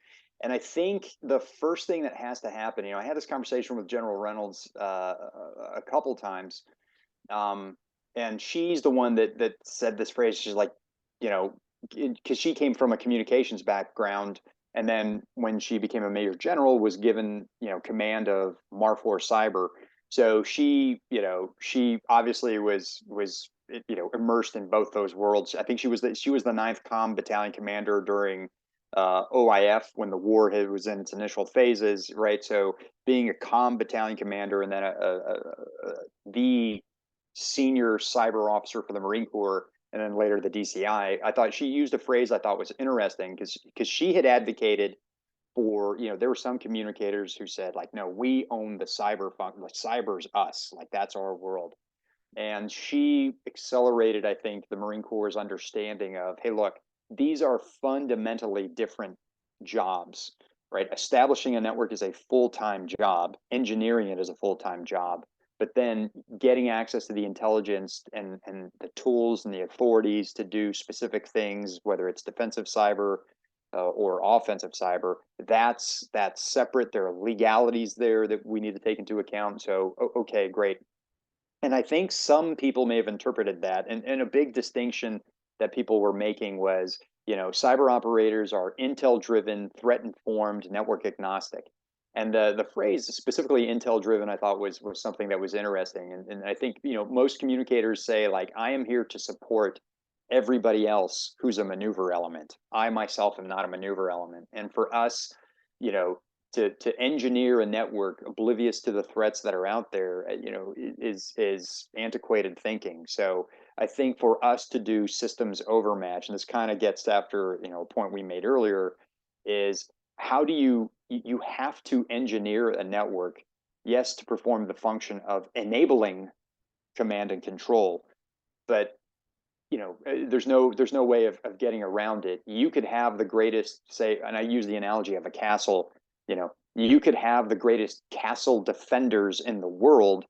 Speaker 3: And I think the first thing that has to happen, I had this conversation with General Reynolds a couple times, and she's the one that said this phrase. She's like, you know, because she came from a communications background, and then when she became a major general, was given command of Marfor Cyber. So she obviously was immersed in both those worlds. I think she was the 9th Com Battalion commander during OIF when the war was in its initial phases, right? So being a Com Battalion commander and then the senior cyber officer for the Marine Corps, and then later the DCI, I thought she used a phrase I thought was interesting because she had advocated for, there were some communicators who said, like, no, we own the cyber function, like cyber's us, like that's our world. And she accelerated, I think, the Marine Corps' understanding of, hey, look, these are fundamentally different jobs, right? Establishing a network is a full-time job, engineering it is a full-time job, but then getting access to the intelligence and the tools and the authorities to do specific things, whether it's defensive cyber or offensive cyber, that's separate. There are legalities there that we need to take into account. So, okay, great. And I think some people may have interpreted that. And a big distinction that people were making was, cyber operators are intel driven, threat informed, network agnostic. And the phrase specifically intel driven, I thought was something that was interesting. And I think, most communicators say, like, I am here to support everybody else who's a maneuver element. I myself am not a maneuver element. And for us, you know, to engineer a network oblivious to the threats that are out there, is antiquated thinking. So I think for us to do systems overmatch, and this kind of gets after a point we made earlier, is how do you have to engineer a network, yes, to perform the function of enabling command and control, but there's no way of getting around it. You could have the greatest, say, and I use the analogy of a castle. You could have the greatest castle defenders in the world,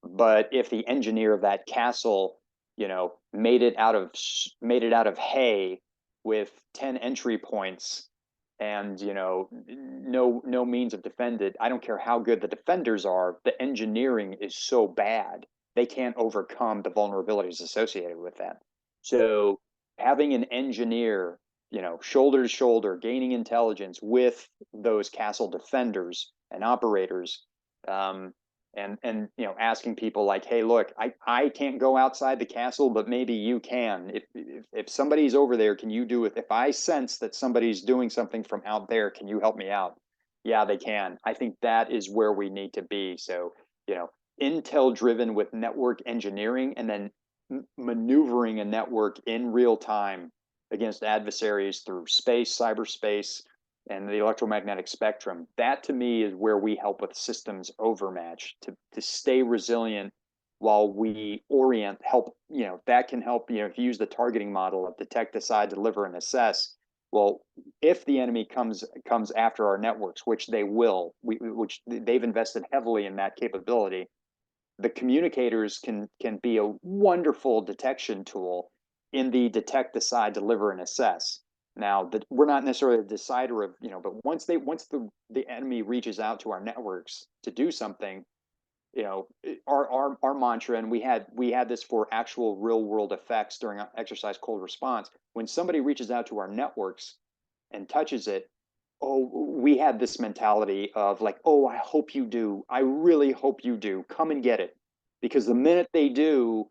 Speaker 3: but if the engineer of that castle, made it out of hay with 10 entry points and no means of defend it, I don't care how good the defenders are, the engineering is so bad they can't overcome the vulnerabilities associated with that. So having an engineer, shoulder to shoulder, gaining intelligence with those castle defenders and operators, and asking people like, hey, look, I can't go outside the castle, but maybe you can. If somebody's over there, can you do it? If I sense that somebody's doing something from out there, can you help me out? Yeah, they can. I think that is where we need to be. So, intel driven with network engineering, and then, enabling command and control. maneuvering a network in real time against adversaries through space, cyberspace, and the electromagnetic spectrum. That to me is where we help with systems overmatch to stay resilient while we orient, help, that can help, if you use the targeting model of detect, decide, deliver, and assess. Well, if the enemy comes after our networks, which they will, which they've invested heavily in that capability, the communicators can be a wonderful detection tool in the detect, decide, deliver, and assess. Now, we're not necessarily a decider of, but once the enemy reaches out to our networks to do something, our mantra, and we had this for actual real world effects during exercise cold response. When somebody reaches out to our networks and touches it, oh, we had this mentality of like, oh, I hope you do. I really hope you do. Come and get it, because the minute they do,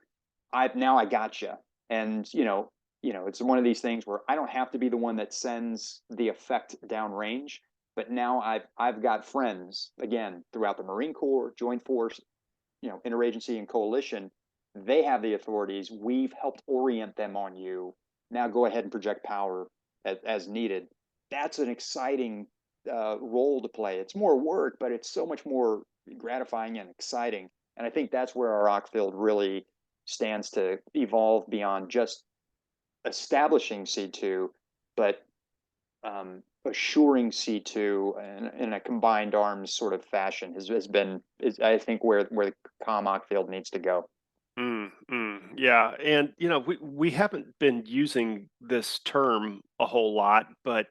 Speaker 3: I got you. And it's one of these things where I don't have to be the one that sends the effect downrange, but now I've got friends again throughout the Marine Corps, Joint Force, interagency and coalition. They have the authorities. We've helped orient them on you. Now go ahead and project power as needed. That's an exciting role to play. It's more work, but it's so much more gratifying and exciting. And I think that's where our rock field really stands to evolve beyond just establishing C2, but assuring C2 in a combined arms sort of fashion has been, I think, where the COMOC field needs to go.
Speaker 2: Yeah, and we haven't been using this term a whole lot, but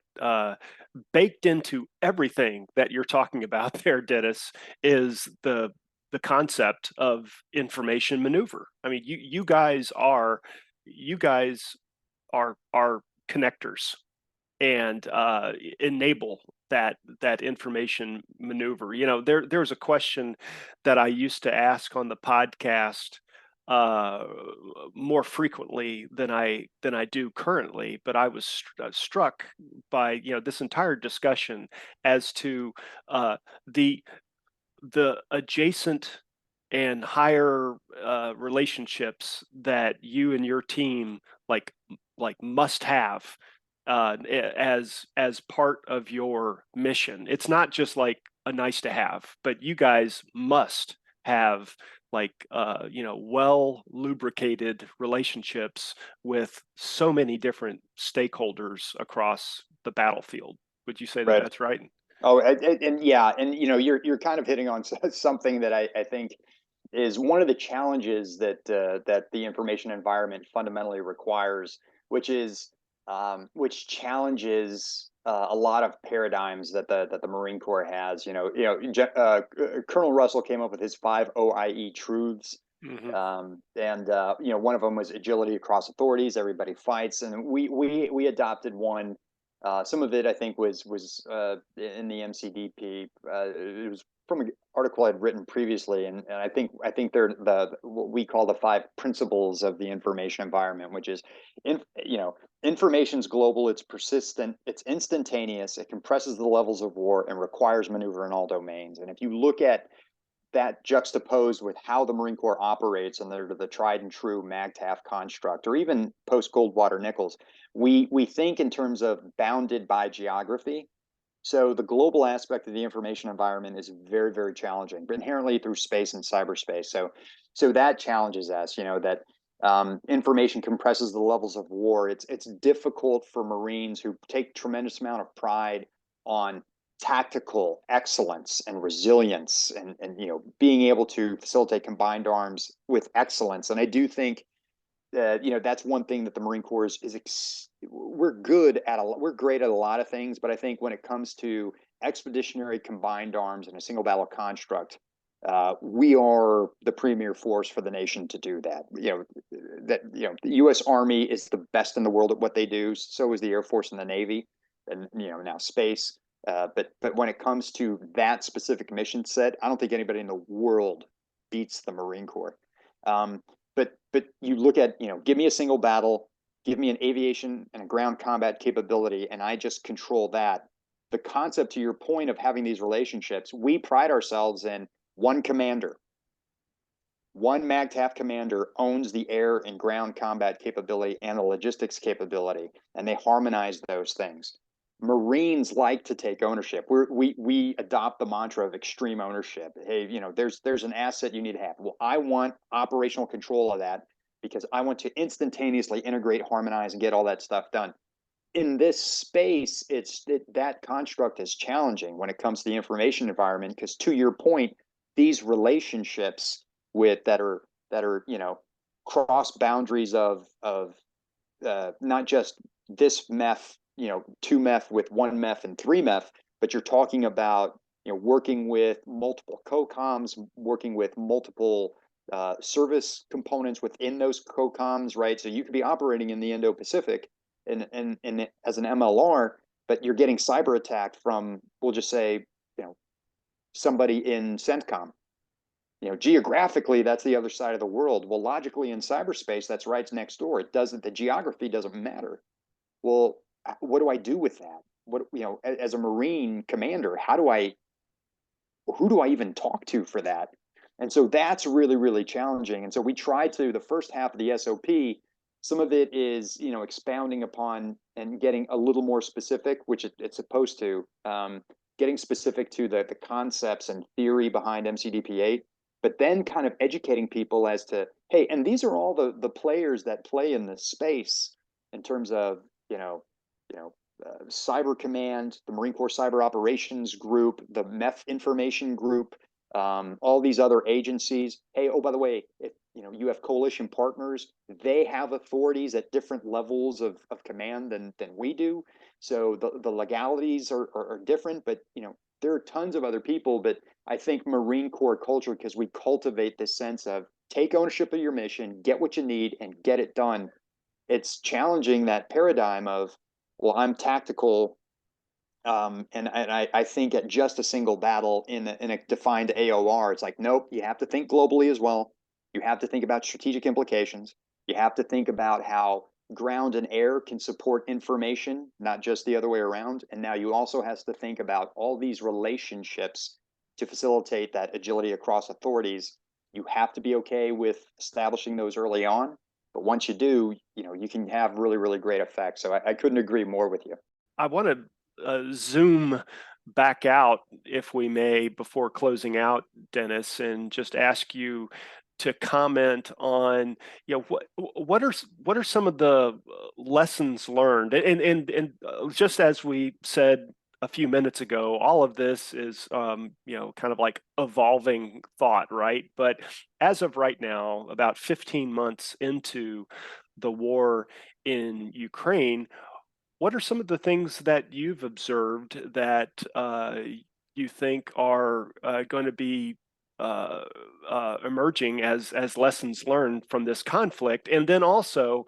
Speaker 2: baked into everything that you're talking about there, Dennis, is the concept of information maneuver. I mean, you guys are connectors and enable that information maneuver. There's a question that I used to ask on the podcast more frequently than I do currently, but I was struck by this entire discussion as to the adjacent and higher relationships that you and your team like must have as part of your mission. It's not just like a nice to have, but you guys must have well lubricated relationships with so many different stakeholders across the battlefield. Would you say that that's right?
Speaker 3: Oh, and yeah, and you're kind of hitting on something that I think is one of the challenges that the information environment fundamentally requires, which which challenges a lot of paradigms that the Marine Corps has. Colonel Russell came up with his 5 OIE truths. And one of them was agility across authorities. Everybody fights, and we adopted one. Some of it I think was in the MCDP. It was from an article I'd written previously, and I think they're what we call the 5 principles of the information environment, which is, information's global, it's persistent, it's instantaneous, it compresses the levels of war, and requires maneuver in all domains. And if you look at that juxtaposed with how the Marine Corps operates under the tried and true MAGTF construct, or even post Goldwater Nichols, we think in terms of bounded by geography. So the global aspect of the information environment is very, very challenging, but inherently through space and cyberspace. So that challenges us. That information compresses the levels of war. It's difficult for Marines who take tremendous amount of pride on tactical excellence and resilience, and being able to facilitate combined arms with excellence. And I do think that's one thing that the Marine Corps we're great at a lot of things, but I think when it comes to expeditionary combined arms in a single battle construct, we are the premier force for the nation to do that. The U.S. Army is the best in the world at what they do. So is the Air Force and the Navy, and now space. But when it comes to that specific mission set, I don't think anybody in the world beats the Marine Corps. But you look at, give me a single battle, give me an aviation and a ground combat capability, and I just control that. The concept, to your point of having these relationships, we pride ourselves in one commander. one MAGTF commander owns the air and ground combat capability and the logistics capability, and they harmonize those things. Marines like to take ownership. We adopt the mantra of extreme ownership. Hey, there's an asset you need to have. Well, I want operational control of that because I want to instantaneously integrate, harmonize, and get all that stuff done. In this space, that construct is challenging when it comes to the information environment, because to your point, these relationships that are cross boundaries of not just this meth, two meth with one meth and three meth, but you're talking about working with multiple COCOMs, working with multiple service components within those COCOMs, right? So you could be operating in the Indo-Pacific and as an MLR, but you're getting cyber attacked from, we'll just say, somebody in CENTCOM. Geographically, that's the other side of the world. Well, logically, in cyberspace, that's right next door. The geography doesn't matter. Well, what do I do with that? As a Marine commander, who do I even talk to for that? And so that's really, really challenging. And so we try to, the first half of the SOP, some of it is, expounding upon and getting a little more specific, which it's supposed to, getting specific to the concepts and theory behind MCDP-8, but then kind of educating people as to, hey, and these are all the players that play in this space in terms of, Cyber Command, the Marine Corps Cyber Operations Group, the MEF Information Group, all these other agencies. Hey, oh, by the way, if you have coalition partners, they have authorities at different levels of command than we do. So the legalities are different, but there are tons of other people. But I think Marine Corps culture, because we cultivate this sense of take ownership of your mission, get what you need, and get it done. It's challenging that paradigm of, well, I'm tactical, and I think at just a single battle in a defined AOR, it's like, nope, you have to think globally as well. You have to think about strategic implications. You have to think about how ground and air can support information, not just the other way around. And now you also have to think about all these relationships to facilitate that agility across authorities. You have to be okay with establishing those early on. But once you do, you can have really, really great effects. So I couldn't agree more with you.
Speaker 2: I want to zoom back out, if we may, before closing out, Dennis, and just ask you to comment on, what are some of the lessons learned, and just as we said a few minutes ago, all of this is kind of like evolving thought, right? But as of right now, about 15 months into the war in Ukraine, what are some of the things that you've observed that you think are going to be emerging as lessons learned from this conflict? And then also,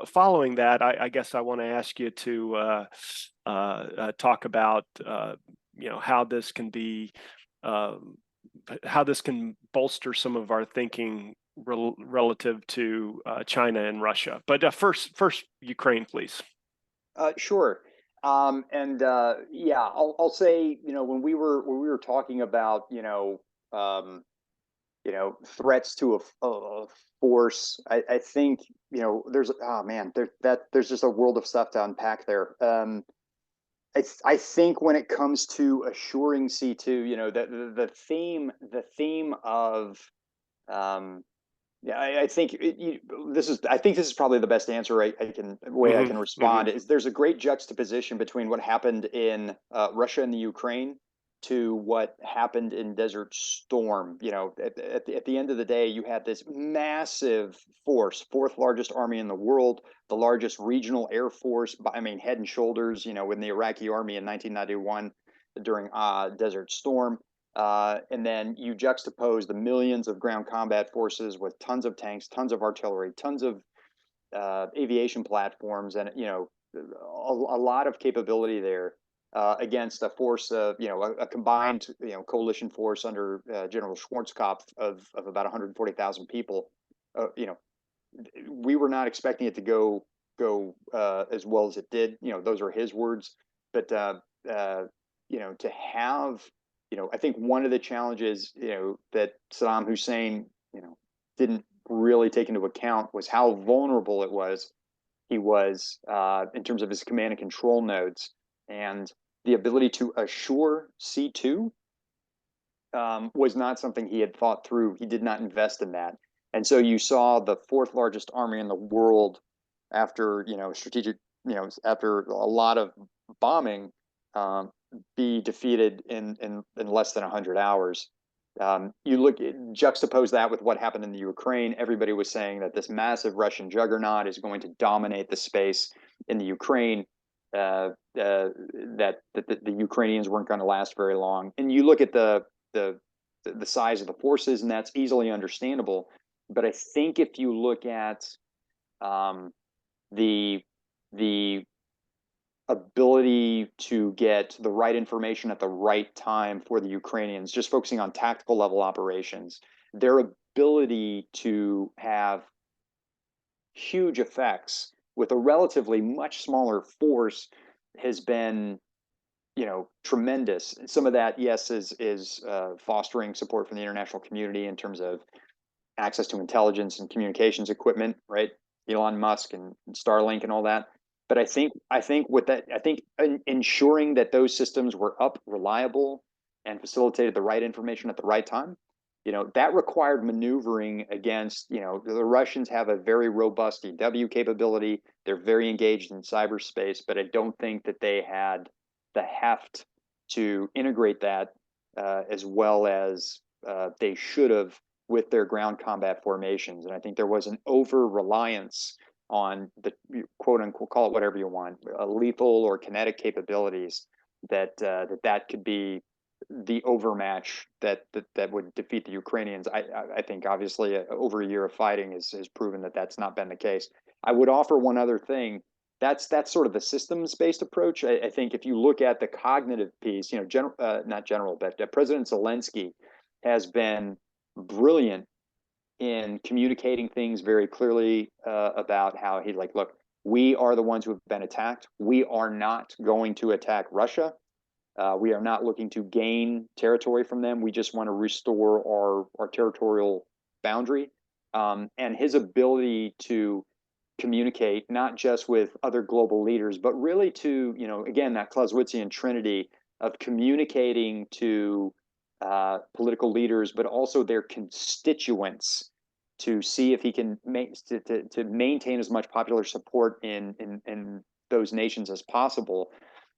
Speaker 2: following that, I guess I want to ask you to talk about how this can be how this can bolster some of our thinking relative to China and Russia. But first Ukraine, please.
Speaker 3: Sure. I'll say, when we were talking about, threats to a force, I think, there's just a world of stuff to unpack there. I think when it comes to assuring C2, the theme of, I think this is probably the best answer I can respond. Is there's a great juxtaposition between what happened in Russia and the Ukraine to what happened in Desert Storm. At the end of the day, you had this massive force, fourth largest army in the world, the largest regional air force, head and shoulders, in the Iraqi army in 1991 during Desert Storm. And then you juxtapose the millions of ground combat forces with tons of tanks, tons of artillery, tons of aviation platforms, and a lot of capability there against a force of a combined coalition force under General Schwarzkopf of about 140,000 people. We were not expecting it to go as well as it did. Those are his words, but to have. I think one of the challenges, that Saddam Hussein, didn't really take into account was how vulnerable he was in terms of his command and control nodes, and the ability to assure C2 was not something he had thought through. He did not invest in that. And so you saw the fourth largest army in the world after, after a lot of bombing, be defeated in less than 100 hours. Juxtapose that with what happened in the Ukraine. Everybody was saying that this massive Russian juggernaut is going to dominate the space in the Ukraine. That the Ukrainians weren't going to last very long. And you look at the size of the forces, and that's easily understandable. But I think if you look at the ability to get the right information at the right time for the Ukrainians, just focusing on tactical level operations, their ability to have huge effects with a relatively much smaller force has been, tremendous. Some of that, yes, is fostering support from the international community in terms of access to intelligence and communications equipment, right? Elon Musk and Starlink and all that. But I think ensuring that those systems were up, reliable, and facilitated the right information at the right time, that required maneuvering against, the Russians have a very robust EW capability. They're very engaged in cyberspace, but I don't think that they had the heft to integrate that as well as they should have with their ground combat formations. And I think there was an over-reliance on the quote unquote, call it whatever you want, lethal or kinetic capabilities that could be the overmatch that would defeat the Ukrainians. I think obviously over a year of fighting has proven that that's not been the case. I would offer one other thing. That's sort of the systems-based approach. I think if you look at the cognitive piece, but President Zelensky has been brilliant in communicating things very clearly about how look, we are the ones who have been attacked. We are not going to attack Russia. We are not looking to gain territory from them. We just want to restore our territorial boundary. And his ability to communicate not just with other global leaders, but really to, again, that Clausewitzian trinity of communicating to political leaders, but also their constituents, to see if he can to maintain as much popular support in those nations as possible.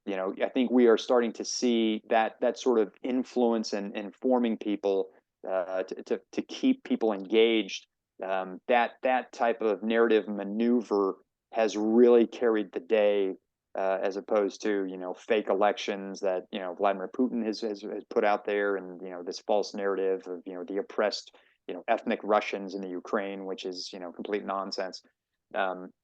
Speaker 3: I think we are starting to see that sort of influence and informing people to keep people engaged. That type of narrative maneuver has really carried the day, as opposed to fake elections that Vladimir Putin has put out there, and this false narrative of the oppressed ethnic Russians in the Ukraine, which is complete nonsense.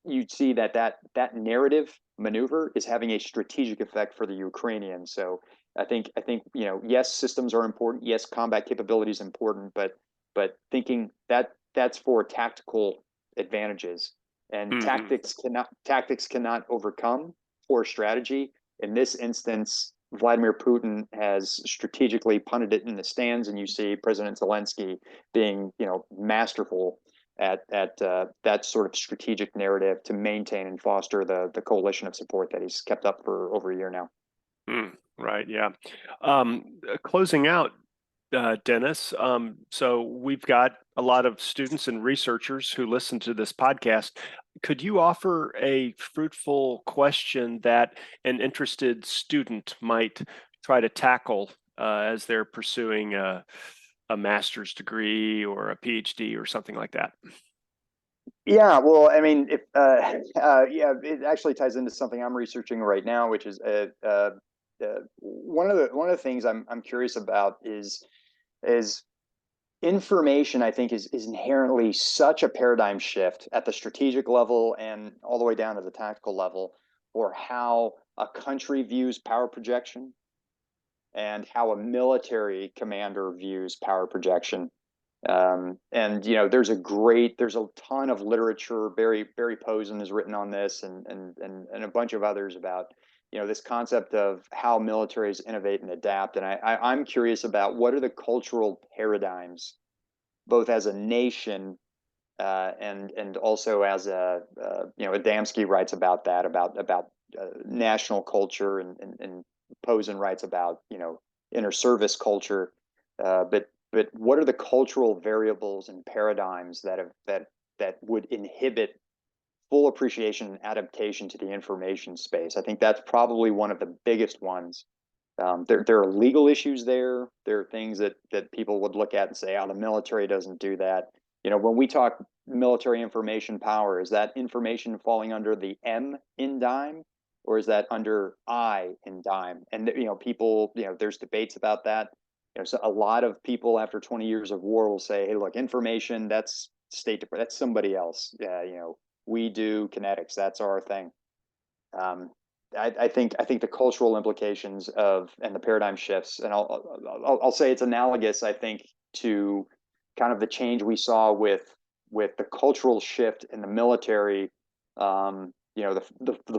Speaker 3: You'd see that narrative maneuver is having a strategic effect for the Ukrainians. So I think yes, systems are important. Yes, combat capability is important, but thinking that that's for tactical advantages, and tactics cannot overcome poor strategy. In this instance, Vladimir Putin has strategically punted it in the stands, and you see President Zelensky being masterful at that sort of strategic narrative to maintain and foster the coalition of support that he's kept up for over a year now.
Speaker 2: Right. Yeah. Closing out, Dennis. So we've got a lot of students and researchers who listen to this podcast. Could you offer a fruitful question that an interested student might try to tackle as they're pursuing a master's degree or a PhD or something like that?
Speaker 3: Yeah, well, I mean, it actually ties into something I'm researching right now, which is one of the things I'm curious about is information. I think is inherently such a paradigm shift at the strategic level and all the way down to the tactical level, for how a country views power projection and how a military commander views power projection. And there's a ton of literature. Barry Posen has written on this, and a bunch of others about this concept of how militaries innovate and adapt. And I'm curious about what are the cultural paradigms, both as a nation and also as Adamski writes about that, about national culture, and Posen writes about inter service culture. But what are the cultural variables and paradigms that would inhibit full appreciation and adaptation to the information space? I think that's probably one of the biggest ones. There are legal issues there. There are things that people would look at and say, "Oh, the military doesn't do that." When we talk military information power, is that information falling under the M in DIME, or is that under I in DIME? And people, there's debates about that. So a lot of people after 20 years of war will say, "Hey, look, information, that's that's somebody else. We do kinetics. That's our thing." Um, I think the cultural implications of and the paradigm shifts, and I'll say it's analogous, I think, to kind of the change we saw with the cultural shift in the military. The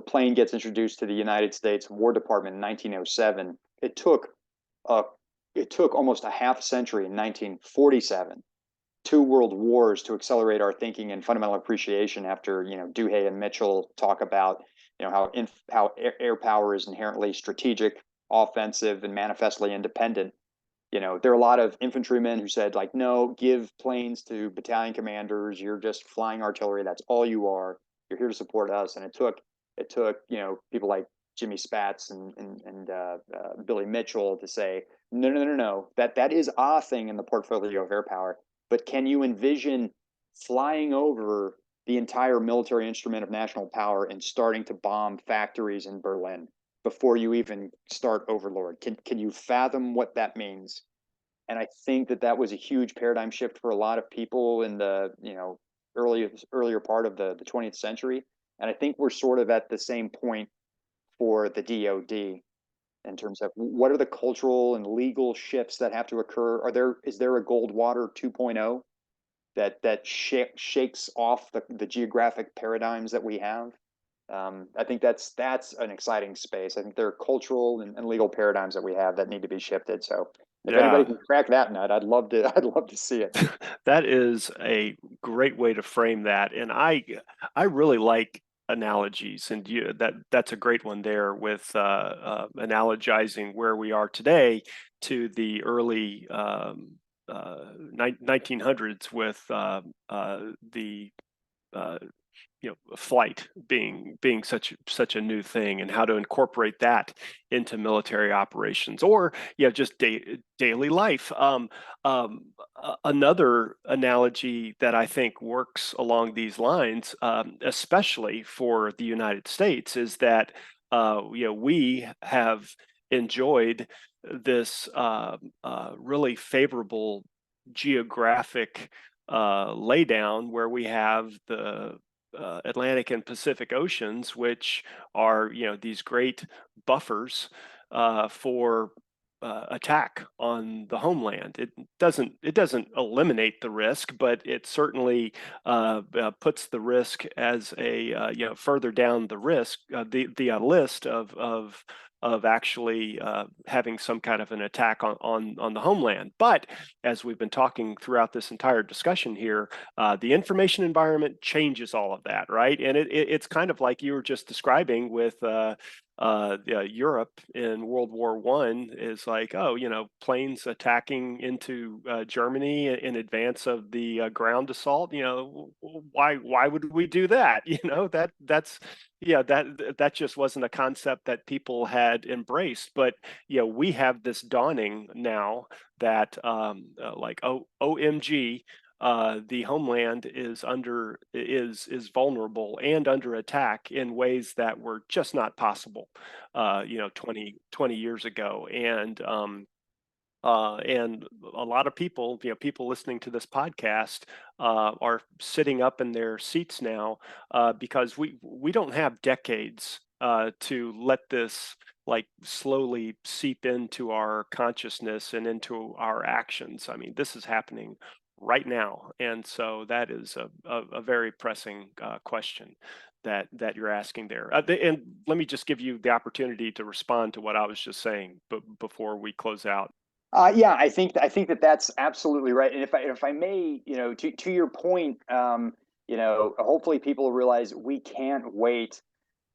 Speaker 3: plane gets introduced to the United States War Department in 1907. Uh, it took almost a half century in 1947, two world wars, to accelerate our thinking and fundamental appreciation. After Duhay and Mitchell talk about how air power is inherently strategic, offensive, and manifestly independent. There are a lot of infantrymen who said, like, no, give planes to battalion commanders. You're just flying artillery. That's all you are. You're here to support us. And it took people like Jimmy Spatz and Billy Mitchell to say, no. That is a thing in the portfolio of air power. But can you envision flying over the entire military instrument of national power and starting to bomb factories in Berlin before you even start Overlord? Can you fathom what that means? And I think that was a huge paradigm shift for a lot of people in the earlier part of the 20th century. And I think we're sort of at the same point for the DoD in terms of what are the cultural and legal shifts that have to occur. Is there a Goldwater 2.0 that shakes off the geographic paradigms that we have? I think that's an exciting space. I think there are cultural and legal paradigms that we have that need to be shifted. So if anybody can crack that nut, I'd love to see it.
Speaker 2: That is a great way to frame that, and I really like analogies, and that's a great one there with analogizing where we are today to the early 1900s with the flight being such a new thing, and how to incorporate that into military operations, or just daily life. Another analogy that I think works along these lines, especially for the United States, is that we have enjoyed this really favorable geographic laydown where we have the Atlantic and Pacific Oceans, which are these great buffers for attack on the homeland. It doesn't eliminate the risk, but it certainly puts the risk as a further down the risk the list of actually having some kind of an attack on the homeland. But as we've been talking throughout this entire discussion here, the information environment changes all of that, right? And it's kind of like you were just describing with Europe in World War I, is like, planes attacking into Germany in advance of the ground assault. Why would we do that? That just wasn't a concept that people had embraced. But we have this dawning now that OMG, the homeland is vulnerable and under attack in ways that were just not possible 20 years ago. And a lot of people, people listening to this podcast, are sitting up in their seats now because we don't have decades to let this slowly seep into our consciousness and into our actions. I mean, this is happening right now, and so that is a very pressing question that you're asking there. And let me just give you the opportunity to respond to what I was just saying, but before we close out.
Speaker 3: Yeah, I think that that's absolutely right. And if I may, to your point, hopefully people realize we can't wait.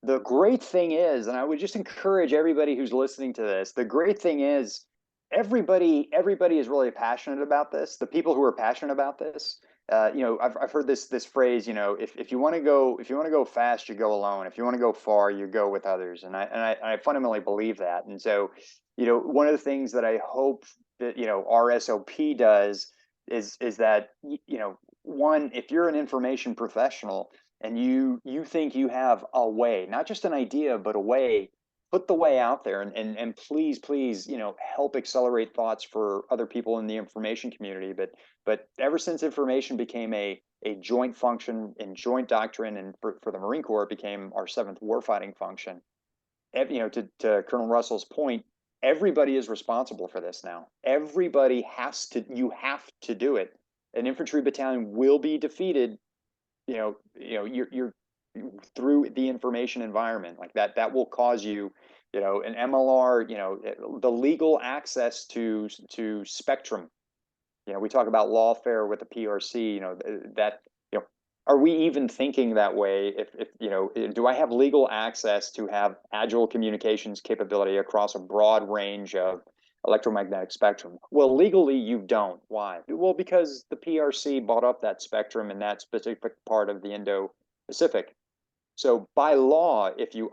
Speaker 3: The great thing is, and I would just encourage everybody who's listening to this, the great thing is everybody is really passionate about this. The people who are passionate about this, I've heard this phrase, if you want to go fast, you go alone. If you want to go far, you go with others. And I fundamentally believe that. And so, one of the things that I hope that our SOP does is that one, if you're an information professional and you think you have a way, not just an idea, but a way, put the way out there, and please, help accelerate thoughts for other people in the information community. But ever since information became a joint function in joint doctrine, and for the Marine Corps, it became our seventh warfighting function. To Colonel Russell's point, everybody is responsible for this now. Everybody has to. You have to do it. An infantry battalion will be defeated, you're through the information environment like that. That will cause you, an MLR, the legal access to spectrum. We talk about lawfare with the PRC. That are we even thinking that way? If do I have legal access to have agile communications capability across a broad range of electromagnetic spectrum? Well, legally you don't. Why? Well, because the PRC bought up that spectrum in that specific part of the Indo-Pacific. So by law, if you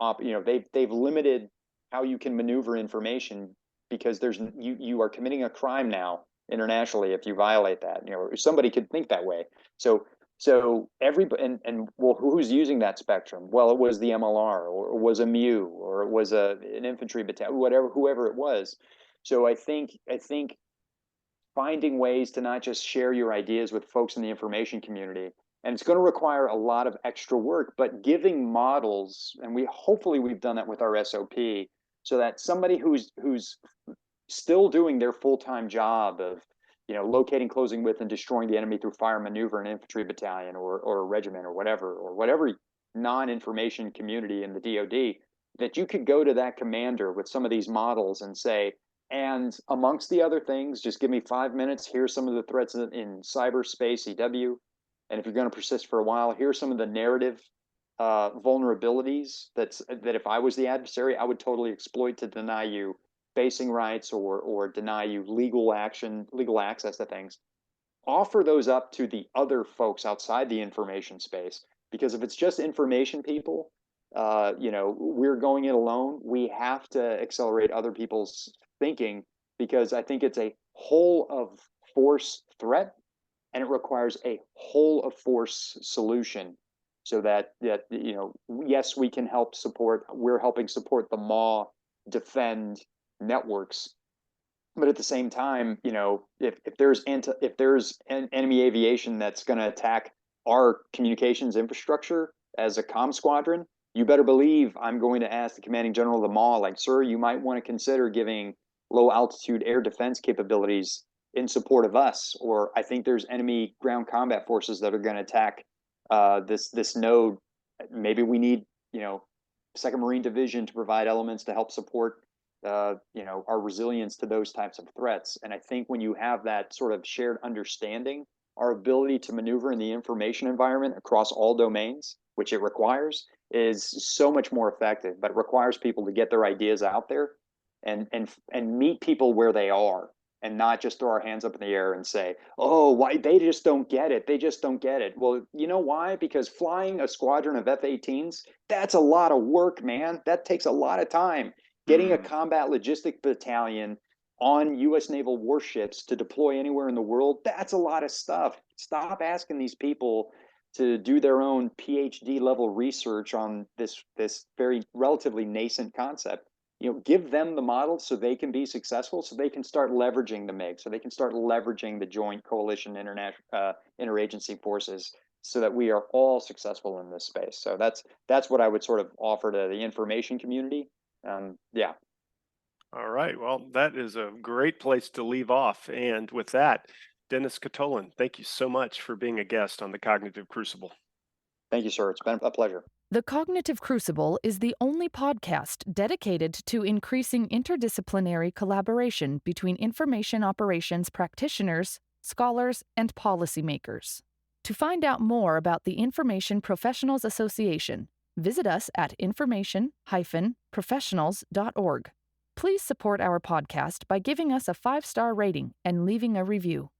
Speaker 3: they've limited how you can maneuver information, because you are committing a crime now internationally if you violate that. Somebody could think that way. So everybody, and well, who's using that spectrum? Well, it was the MLR, or it was a MU, or it was an infantry battalion, whoever it was. So I think finding ways to not just share your ideas with folks in the information community, and it's going to require a lot of extra work, but giving models, and hopefully we've done that with our SOP, so that somebody who's still doing their full-time job of locating, closing with, and destroying the enemy through fire maneuver, an infantry battalion or a regiment or whatever non-information community in the DoD, that you could go to that commander with some of these models and say, and amongst the other things, just give me 5 minutes. Here's some of the threats in cyberspace, EW. And if you're going to persist for a while, here's some of the narrative vulnerabilities that if I was the adversary, I would totally exploit to deny you basing rights or deny you legal access to things. Offer those up to the other folks outside the information space, because if it's just information people, we're going it alone. We have to accelerate other people's thinking, because I think it's a whole of force threat, and it requires a whole of force solution, so that yes, we can help support. We're helping support the MAW defend networks, but at the same time, if there's enemy aviation that's going to attack our communications infrastructure as a comm squadron, you better believe I'm going to ask the commanding general of the MAW, like, sir, you might want to consider giving low altitude air defense capabilities in support of us, or I think there's enemy ground combat forces that are going to attack this node. Maybe we need, Second Marine Division to provide elements to help support our resilience to those types of threats. And I think when you have that sort of shared understanding, our ability to maneuver in the information environment across all domains, which it requires, is so much more effective. But it requires people to get their ideas out there and meet people where they are, and not just throw our hands up in the air and say, oh, why they just don't get it. They just don't get it. Well, you know why? Because flying a squadron of F-18s, that's a lot of work, man. That takes a lot of time. Getting a combat logistic battalion on U.S. naval warships to deploy anywhere in the world, that's a lot of stuff. Stop asking these people to do their own PhD level research on this very relatively nascent concept. Give them the model so they can be successful, so they can start leveraging the MiG, so they can start leveraging the joint coalition international interagency forces, so that we are all successful in this space. So that's what I would sort of offer to the information community. Yeah.
Speaker 2: All right. Well, that is a great place to leave off. And with that, Dennis Katolin, thank you so much for being a guest on the Cognitive Crucible.
Speaker 3: Thank you, sir. It's been a pleasure.
Speaker 1: The Cognitive Crucible is the only podcast dedicated to increasing interdisciplinary collaboration between information operations practitioners, scholars, and policymakers. To find out more about the Information Professionals Association, visit us at information-professionals.org. Please support our podcast by giving us a 5-star rating and leaving a review.